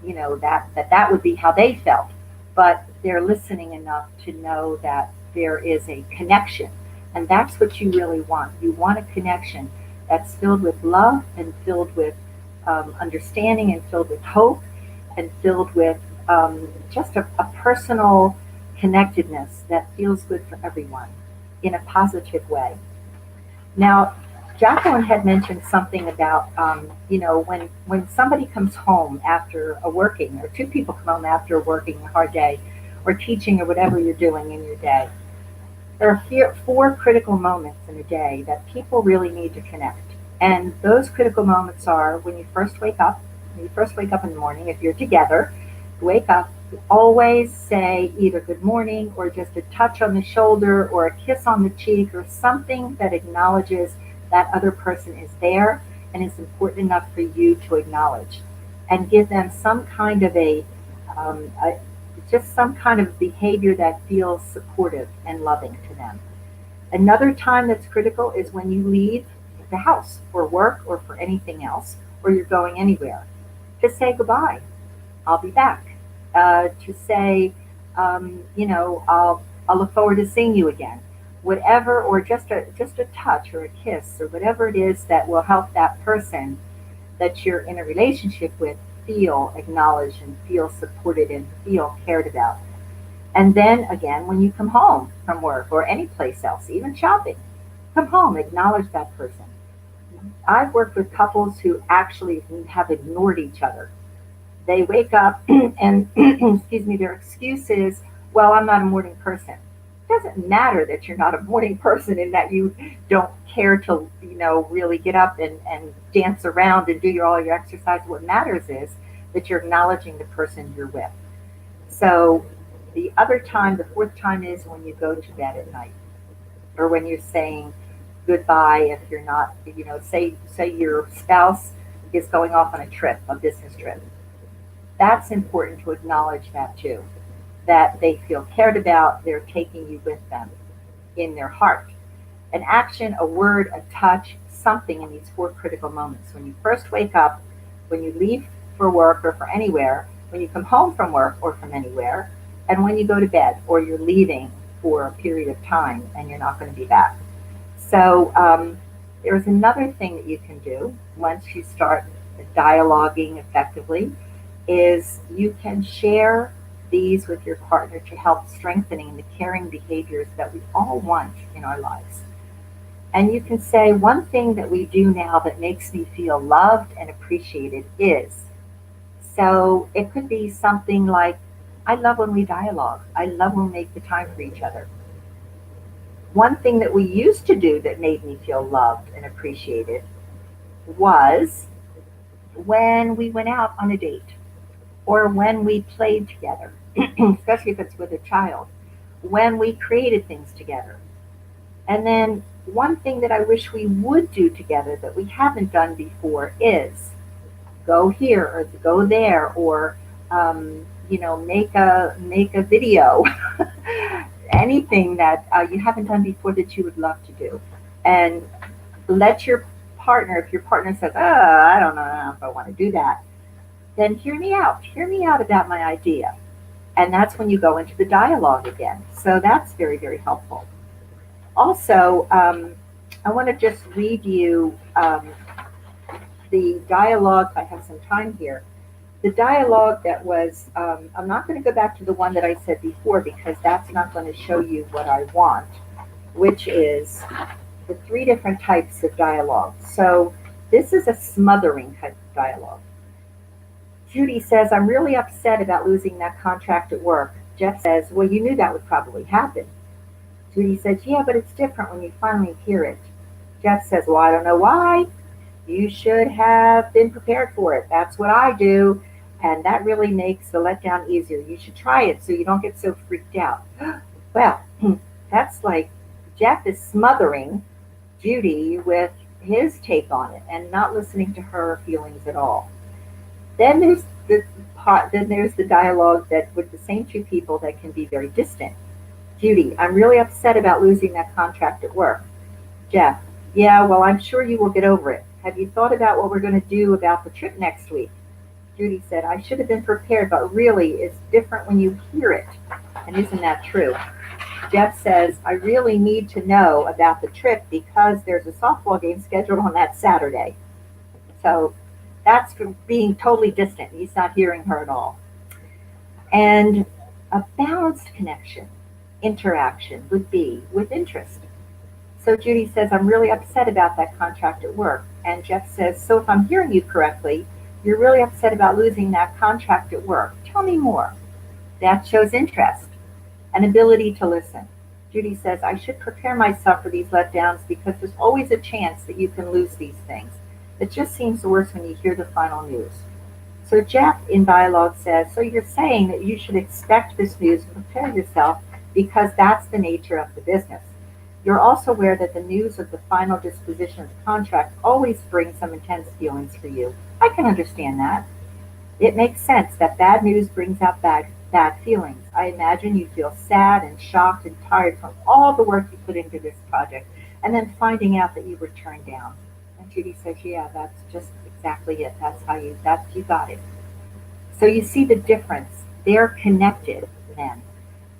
that would be how they felt. But they're listening enough to know that there is a connection. And that's what you really want. You want a connection that's filled with love and filled with understanding and filled with hope and filled with just a personal connectedness that feels good for everyone in a positive way. Now, Jacalyn had mentioned something about, when somebody comes home after a working, or two people come home after working a hard day, or teaching, or whatever you're doing in your day. There are four critical moments in a day that people really need to connect. And those critical moments are when you first wake up. When you first wake up in the morning, if you're together, wake up, always say either good morning or just a touch on the shoulder or a kiss on the cheek or something that acknowledges that other person is there and is important enough for you to acknowledge, and give them some kind of just some kind of behavior that feels supportive and loving to them. Another time that's critical is when you leave the house for work or for anything else, or you're going anywhere. To say goodbye. I'll be back. To say, I'll look forward to seeing you again. Whatever, or just a touch or a kiss or whatever it is that will help that person that you're in a relationship with feel acknowledged and feel supported and feel cared about. And then again, when you come home from work or any place else, even shopping, come home, acknowledge that person. I've worked with couples who actually have ignored each other. They wake up and, excuse me, their excuse is, well, I'm not a morning person. It doesn't matter that you're not a morning person and that you don't care to, really get up and dance around and do all your exercise. What matters is that you're acknowledging the person you're with. So the other time, the fourth time, is when you go to bed at night, or when you're saying goodbye. If you're not, say your spouse is going off on a trip, a business trip. That's important to acknowledge that too, that they feel cared about, they're taking you with them in their heart. An action, a word, a touch, something in these four critical moments. When you first wake up, when you leave for work or for anywhere, when you come home from work or from anywhere, and when you go to bed or you're leaving for a period of time and you're not going to be back. So there's another thing that you can do once you start dialoguing effectively, is you can share these with your partner to help strengthening the caring behaviors that we all want in our lives. And you can say, one thing that we do now that makes me feel loved and appreciated is, so it could be something like, I love when we dialogue. I love when we make the time for each other. One thing that we used to do that made me feel loved and appreciated was when we went out on a date, or when we played together, especially if it's with a child, when we created things together. And then one thing that I wish we would do together that we haven't done before is go here or go there, or make a video, anything that you haven't done before that you would love to do. And let your partner, if your partner says, I don't know if I want to do that, then hear me out about my idea. And that's when you go into the dialogue again. So that's very, very helpful. Also, I want to just read you the dialogue. I have some time here. The dialogue that was, I'm not going to go back to the one that I said before, because that's not going to show you what I want, which is the three different types of dialogue. So this is a smothering type of dialogue. Judy says, I'm really upset about losing that contract at work. Jeff says, well, you knew that would probably happen. Judy says, yeah, but it's different when you finally hear it. Jeff says, well, I don't know why. You should have been prepared for it. That's what I do. And that really makes the letdown easier. You should try it so you don't get so freaked out. Well, that's like Jeff is smothering Judy with his take on it and not listening to her feelings at all. Then there's the dialogue that with the same two people that can be very distant. Judy, I'm really upset about losing that contract at work. Jeff, yeah, well, I'm sure you will get over it. Have you thought about what we're going to do about the trip next week? Judy said, I should have been prepared, but really it's different when you hear it. And isn't that true? Jeff says, I really need to know about the trip because there's a softball game scheduled on that Saturday. So that's from being totally distant. He's not hearing her at all. And a balanced connection, interaction would be with interest. So Judy says, I'm really upset about that contract at work. And Jeff says, so if I'm hearing you correctly, you're really upset about losing that contract at work. Tell me more. That shows interest, an ability to listen. Judy says, I should prepare myself for these letdowns because there's always a chance that you can lose these things. It just seems worse when you hear the final news. So Jeff in dialogue says, so you're saying that you should expect this news and prepare yourself because that's the nature of the business. You're also aware that the news of the final disposition of the contract always brings some intense feelings for you. I can understand that. It makes sense that bad news brings out bad feelings. I imagine you feel sad and shocked and tired from all the work you put into this project and then finding out that you were turned down. And Judy says, yeah, that's just exactly it. You got it. So you see the difference. They're connected then.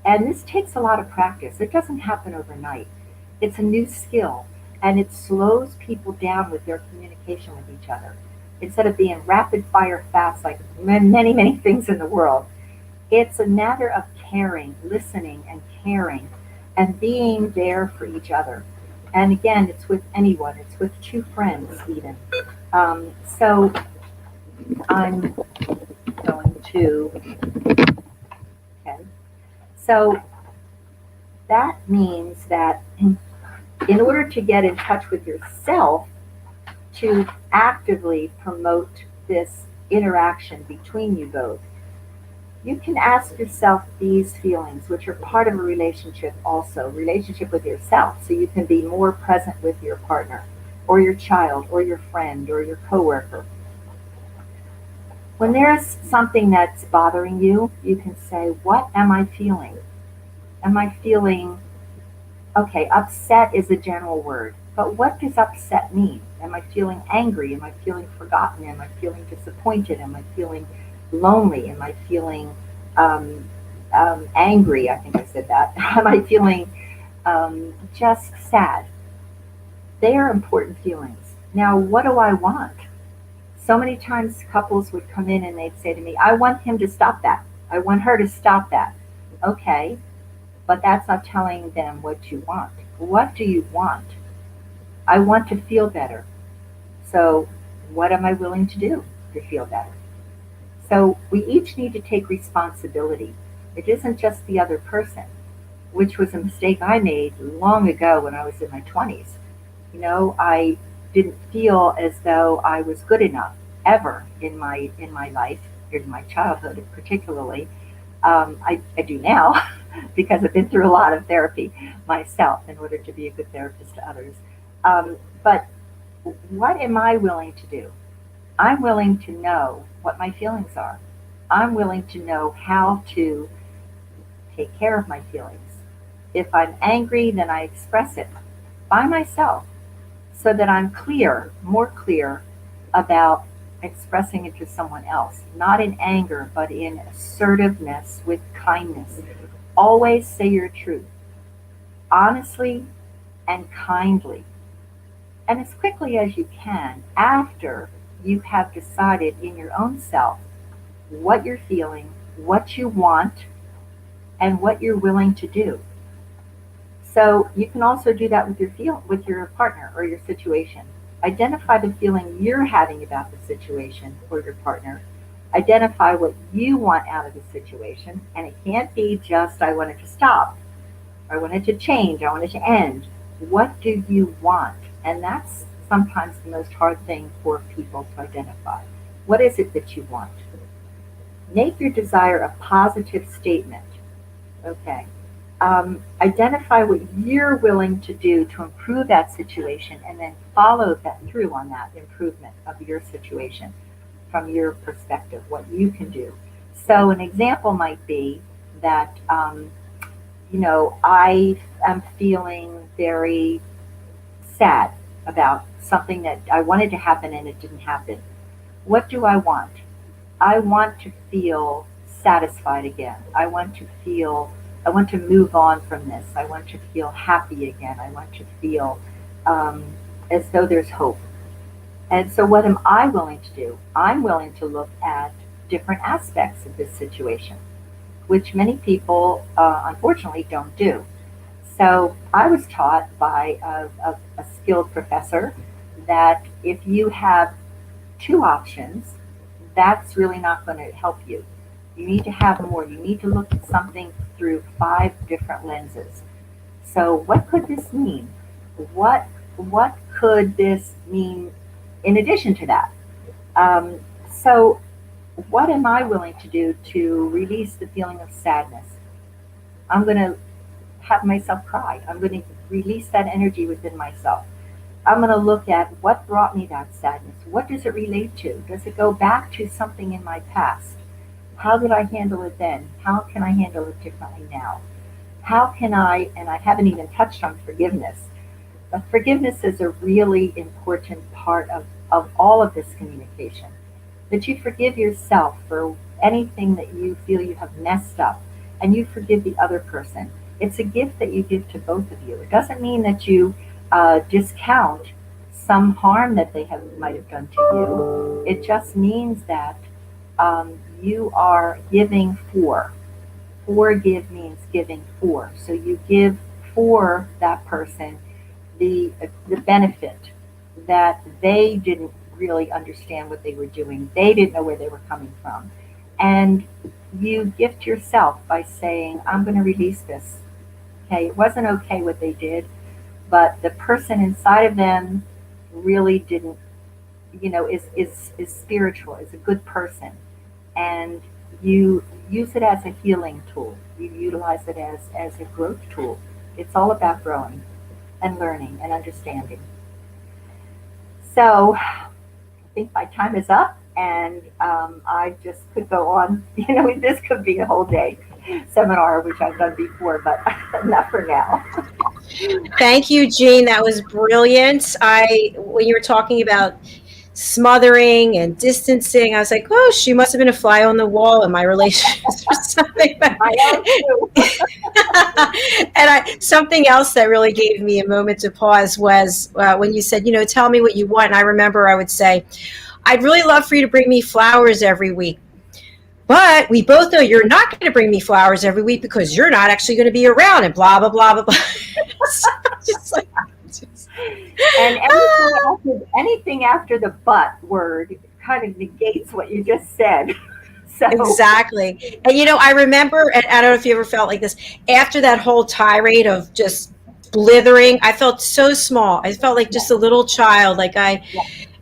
And this takes a lot of practice. It doesn't happen overnight. It's a new skill, and it slows people down with their communication with each other. Instead of being rapid fire fast like many, many things in the world, it's a matter of caring, listening and caring, and being there for each other. And again, it's with anyone. It's with two friends even. So I'm going to, okay. So that means that in order to get in touch with yourself, to actively promote this interaction between you both, you can ask yourself these feelings, which are part of a relationship also, relationship with yourself, so you can be more present with your partner or your child or your friend or your coworker. When there's something that's bothering you, you can say, what am I feeling? Am I feeling, okay, upset is a general word, but what does upset mean? Am I feeling angry? Am I feeling forgotten? Am I feeling disappointed? Am I feeling lonely? Am I feeling angry? I think I said that. Am I feeling just sad? They are important feelings. Now, what do I want? So many times couples would come in and they'd say to me, I want him to stop that. I want her to stop that. Okay, but that's not telling them what you want. What do you want? I want to feel better. So what am I willing to do to feel better? So we each need to take responsibility. It isn't just the other person, which was a mistake I made long ago when I was in my 20s. You know, I didn't feel as though I was good enough ever in my life, in my childhood particularly. I do now because I've been through a lot of therapy myself in order to be a good therapist to others. But what am I willing to do? I'm willing to know what my feelings are. I'm willing to know how to take care of my feelings. If I'm angry, then I express it by myself so that I'm clear, more clear about expressing it to someone else, not in anger, but in assertiveness with kindness. Always say your truth, honestly and kindly, and as quickly as you can after you have decided in your own self what you're feeling, what you want, and what you're willing to do. So you can also do that with your partner or your situation. Identify the feeling you're having about the situation or your partner. Identify what you want out of the situation, and it can't be just, I want it to stop, I want it to change, I want it to end. What do you want? And that's sometimes the most hard thing for people to identify. What is it that you want? Make your desire a positive statement. Okay. Identify what you're willing to do to improve that situation, and then follow that through on that improvement of your situation from your perspective, what you can do. So an example might be that, I am feeling very sad about something that I wanted to happen and it didn't happen. What do I want? I want to feel satisfied again. I want to move on from this. I want to feel happy again. I want to feel as though there's hope. And so, what am I willing to do? I'm willing to look at different aspects of this situation, which many people, unfortunately, don't do. So, I was taught by a skilled professor that if you have two options, that's really not going to help you. You need to have more. You need to look at something through 5 different lenses. So, what could this mean? What could this mean in addition to that? So, what am I willing to do to release the feeling of sadness? I'm going to have myself cry. I'm going to release that energy within myself. I'm going to look at what brought me that sadness. What does it relate to? Does it go back to something in my past? How did I handle it then? How can I handle it differently now? How can I, and I haven't even touched on forgiveness, but forgiveness is a really important part of all of this communication. That you forgive yourself for anything that you feel you have messed up, and you forgive the other person. It's a gift that you give to both of you. It doesn't mean that you discount some harm that they might have done to you. It just means that you are giving for. Forgive means giving for. So you give for that person the benefit that they didn't really understand what they were doing. They didn't know where they were coming from. And you gift yourself by saying, I'm going to release this. Okay, it wasn't okay what they did, but the person inside of them really didn't, is spiritual, is a good person. And you use it as a healing tool. You utilize it as a growth tool. It's all about growing and learning and understanding. So I think my time is up, and I just could go on. This could be a whole day seminar, which I've done before, but not for now. Thank you, Jean. That was brilliant. When you were talking about smothering and distancing, I was like, oh, she must have been a fly on the wall in my relationships or something. And something else that really gave me a moment to pause was when you said, tell me what you want. And I remember I would say, I'd really love for you to bring me flowers every week. But we both know you're not going to bring me flowers every week because you're not actually going to be around, and blah, blah, blah, blah, blah. And anything after the but word kind of negates what you just said. So. Exactly. And I remember, and I don't know if you ever felt like this, after that whole tirade of just blithering, I felt so small. I felt like just a little child.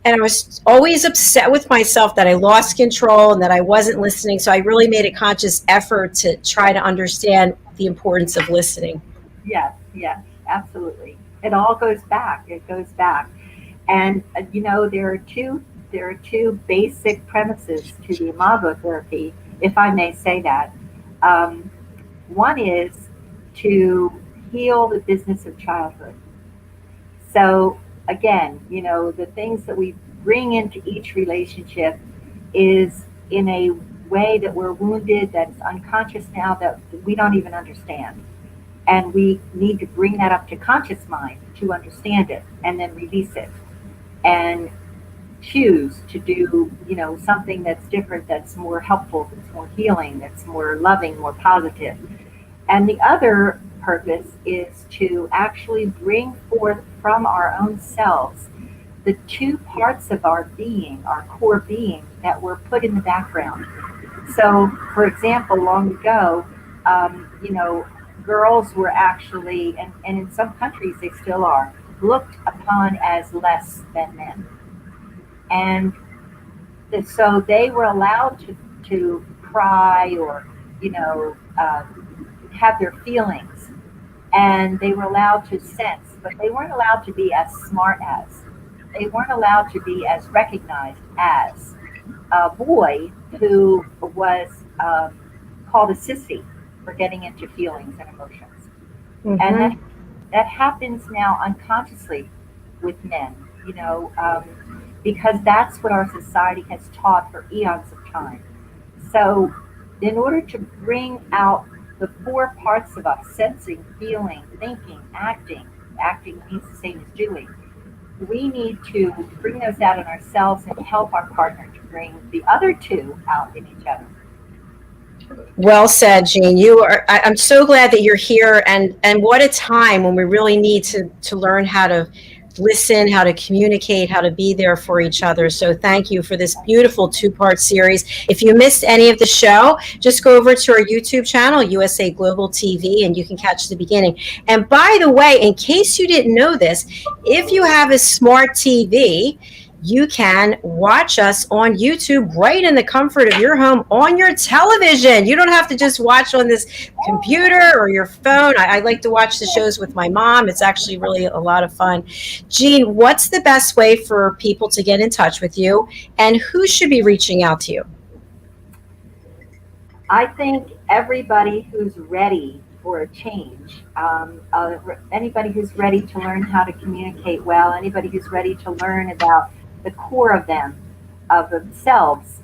And I was always upset with myself that I lost control and that I wasn't listening. So I really made a conscious effort to try to understand the importance of listening. Yes, absolutely. It all goes back. It goes back. And, there are two basic premises to the Imago therapy, if I may say that. One is to heal the business of childhood. So, again, the things that we bring into each relationship is in a way that we're wounded, that's unconscious now, that we don't even understand. And we need to bring that up to conscious mind to understand it and then release it and choose to do, something that's different, that's more helpful, that's more healing, that's more loving, more positive. And the other purpose is to actually bring forth from our own selves the two parts of our being, our core being, that were put in the background. So, for example, long ago, girls were actually, and in some countries they still are, looked upon as less than men. And so they were allowed to cry or, have their feelings. And they were allowed to sense, but they weren't allowed to be as smart as. They weren't allowed to be as recognized as. A boy who was called a sissy for getting into feelings and emotions. Mm-hmm. And that happens now unconsciously with men, because that's what our society has taught for eons of time. So in order to bring out the 4 parts of us, sensing, feeling, thinking, acting means the same as doing, we need to bring those out in ourselves and help our partner to bring the other 2 out in each other. Well said, Jean. I'm so glad that you're here, and what a time when we really need to learn how to listen, how to communicate, how to be there for each other. So thank you for this beautiful 2-part series. If you missed any of the show, just go over to our YouTube channel, USA Global TV, and you can catch the beginning. And by the way, in case you didn't know this, if you have a smart TV, you can watch us on YouTube right in the comfort of your home on your television. You don't have to just watch on this computer or your phone. I like to watch the shows with my mom. It's actually really a lot of fun. Jean, what's the best way for people to get in touch with you, and who should be reaching out to you? I think everybody who's ready for a change, anybody who's ready to learn how to communicate well, anybody who's ready to learn about the core of themselves.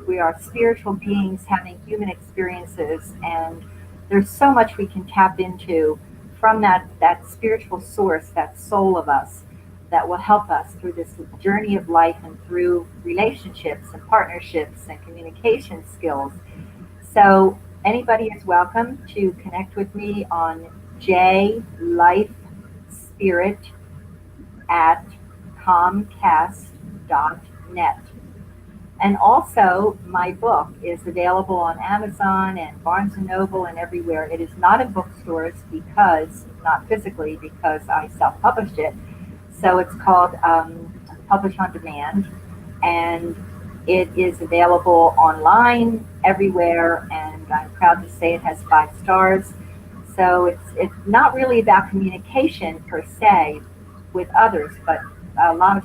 We are spiritual beings having human experiences, and there's so much we can tap into from that spiritual source, that soul of us, that will help us through this journey of life and through relationships and partnerships and communication skills. So anybody is welcome to connect with me on jlifespirit at Comcast.net. And also, my book is available on Amazon and Barnes & Noble and everywhere. It is not in bookstores not physically, because I self-published it. So it's called Publish on Demand, and it is available online everywhere, and I'm proud to say it has 5 stars. So it's not really about communication per se with others, but a lot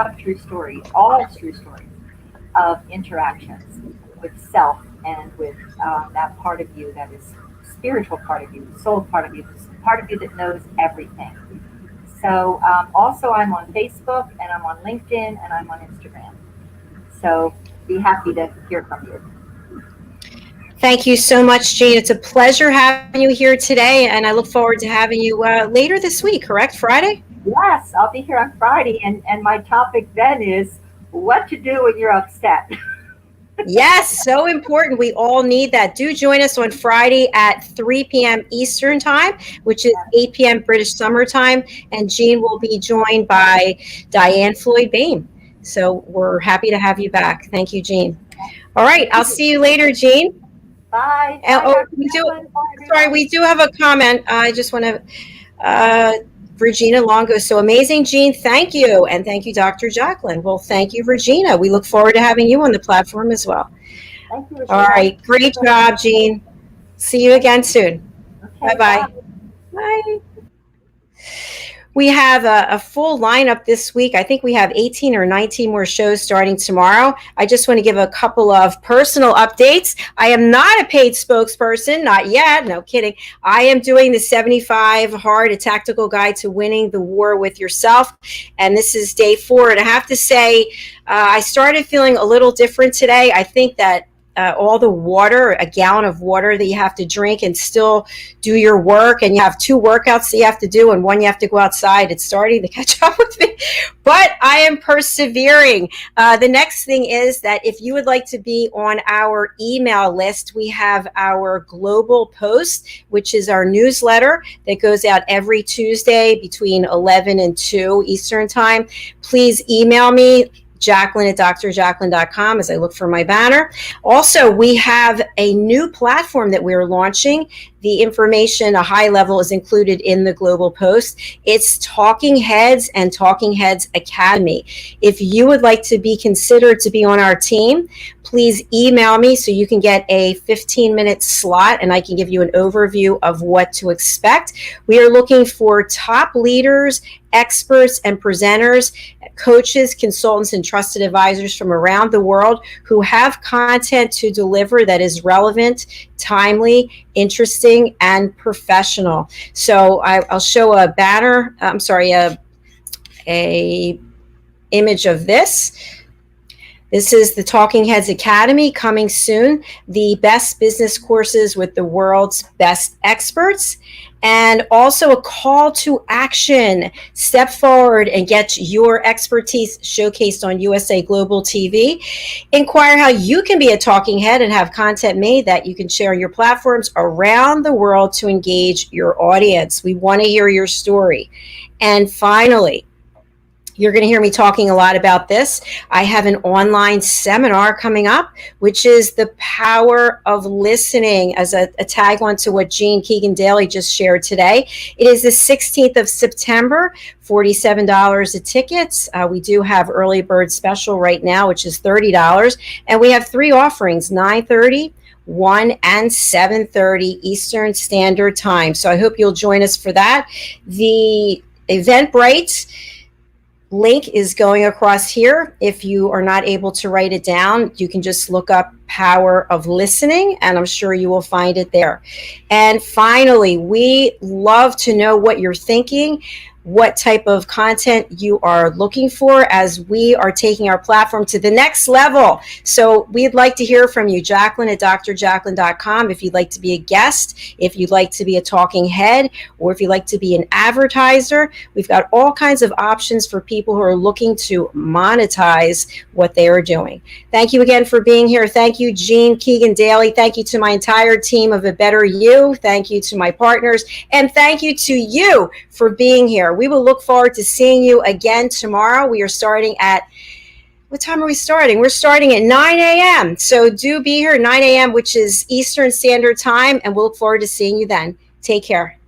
of true stories, all true stories of interactions with self and with that part of you that is spiritual part of you, the soul part of you, the part of you that knows everything. So also I'm on Facebook, and I'm on LinkedIn, and I'm on Instagram. So be happy to hear from you. Thank you so much, Jean. It's a pleasure having you here today, and I look forward to having you later this week, correct? Friday? Yes, I'll be here on Friday, and my topic then is what to do when you're upset. Yes, so important. We all need that. Do join us on Friday at 3 p.m. Eastern Time, which is 8 p.m. British Summer Time, and Jean will be joined by Diane Floyd-Bain. So we're happy to have you back. Thank you, Jean. All right, I'll see you later, Jean. Bye. We do have a comment. I just want to, Regina Longo, so amazing, Jean. Thank you. And thank you, Dr. Jacalyn. Well, thank you, Regina. We look forward to having you on the platform as well. Thank you, Regina. All right. Great job, Jean. See you again soon. Okay, bye-bye. Bye. We have a full lineup this week. I think we have 18 or 19 more shows starting tomorrow. I just want to give a couple of personal updates. I am not a paid spokesperson, not yet. No kidding. I am doing the 75 Hard, a tactical guide to winning the war with yourself. And this is day 4. And I have to say, I started feeling a little different today. I think that all the water, a gallon of water that you have to drink and still do your work, and you have 2 workouts that you have to do and 1 you have to go outside. It's starting to catch up with me, but I am persevering. The next thing is that if you would like to be on our email list, we have our Global Post, which is our newsletter that goes out every Tuesday between 11 and 2 Eastern Time. Please email me, Jacalyn at drjacalyn.com, as I look for my banner. Also, we have a new platform that we're launching. The information, a high level, is included in the Global Post. It's Talking Heads and Talking Heads Academy. If you would like to be considered to be on our team, please email me so you can get a 15-minute slot and I can give you an overview of what to expect. We are looking for top leaders, experts, and presenters, coaches, consultants, and trusted advisors from around the world who have content to deliver that is relevant, timely, interesting, and professional. So I'll show a banner, a image of this. This is the Talking Heads Academy, coming soon. The best business courses with the world's best experts. And also a call to action. Step forward and get your expertise showcased on USA Global TV. Inquire how you can be a talking head and have content made that you can share on your platforms around the world to engage your audience. We want to hear your story. And finally, you're going to hear me talking a lot about this. I have an online seminar coming up, which is the power of listening, as a tag on to what Jean Keegan-Daly just shared today. It is the 16th of September, $47 a ticket. We do have early bird special right now, which is $30. And we have 3 offerings, 9:30, 1 and 7:30 Eastern Standard Time. So I hope you'll join us for that. The Eventbrite link is going across here. If you are not able to write it down, you can just look up Power of Listening, and I'm sure you will find it there. And finally, we love to know what you're thinking, what type of content you are looking for as we are taking our platform to the next level. So we'd like to hear from you, Jacalyn at drjacalyn.com. If you'd like to be a guest, if you'd like to be a talking head, or if you'd like to be an advertiser, we've got all kinds of options for people who are looking to monetize what they are doing. Thank you again for being here. Thank you, Jean Keegan-Daly. Thank you to my entire team of A Better You. Thank you to my partners. And thank you to you for being here. We will look forward to seeing you again tomorrow. We are starting at, what time are we starting? We're starting at 9 a.m. So do be here at 9 a.m., which is Eastern Standard Time, and we'll look forward to seeing you then. Take care.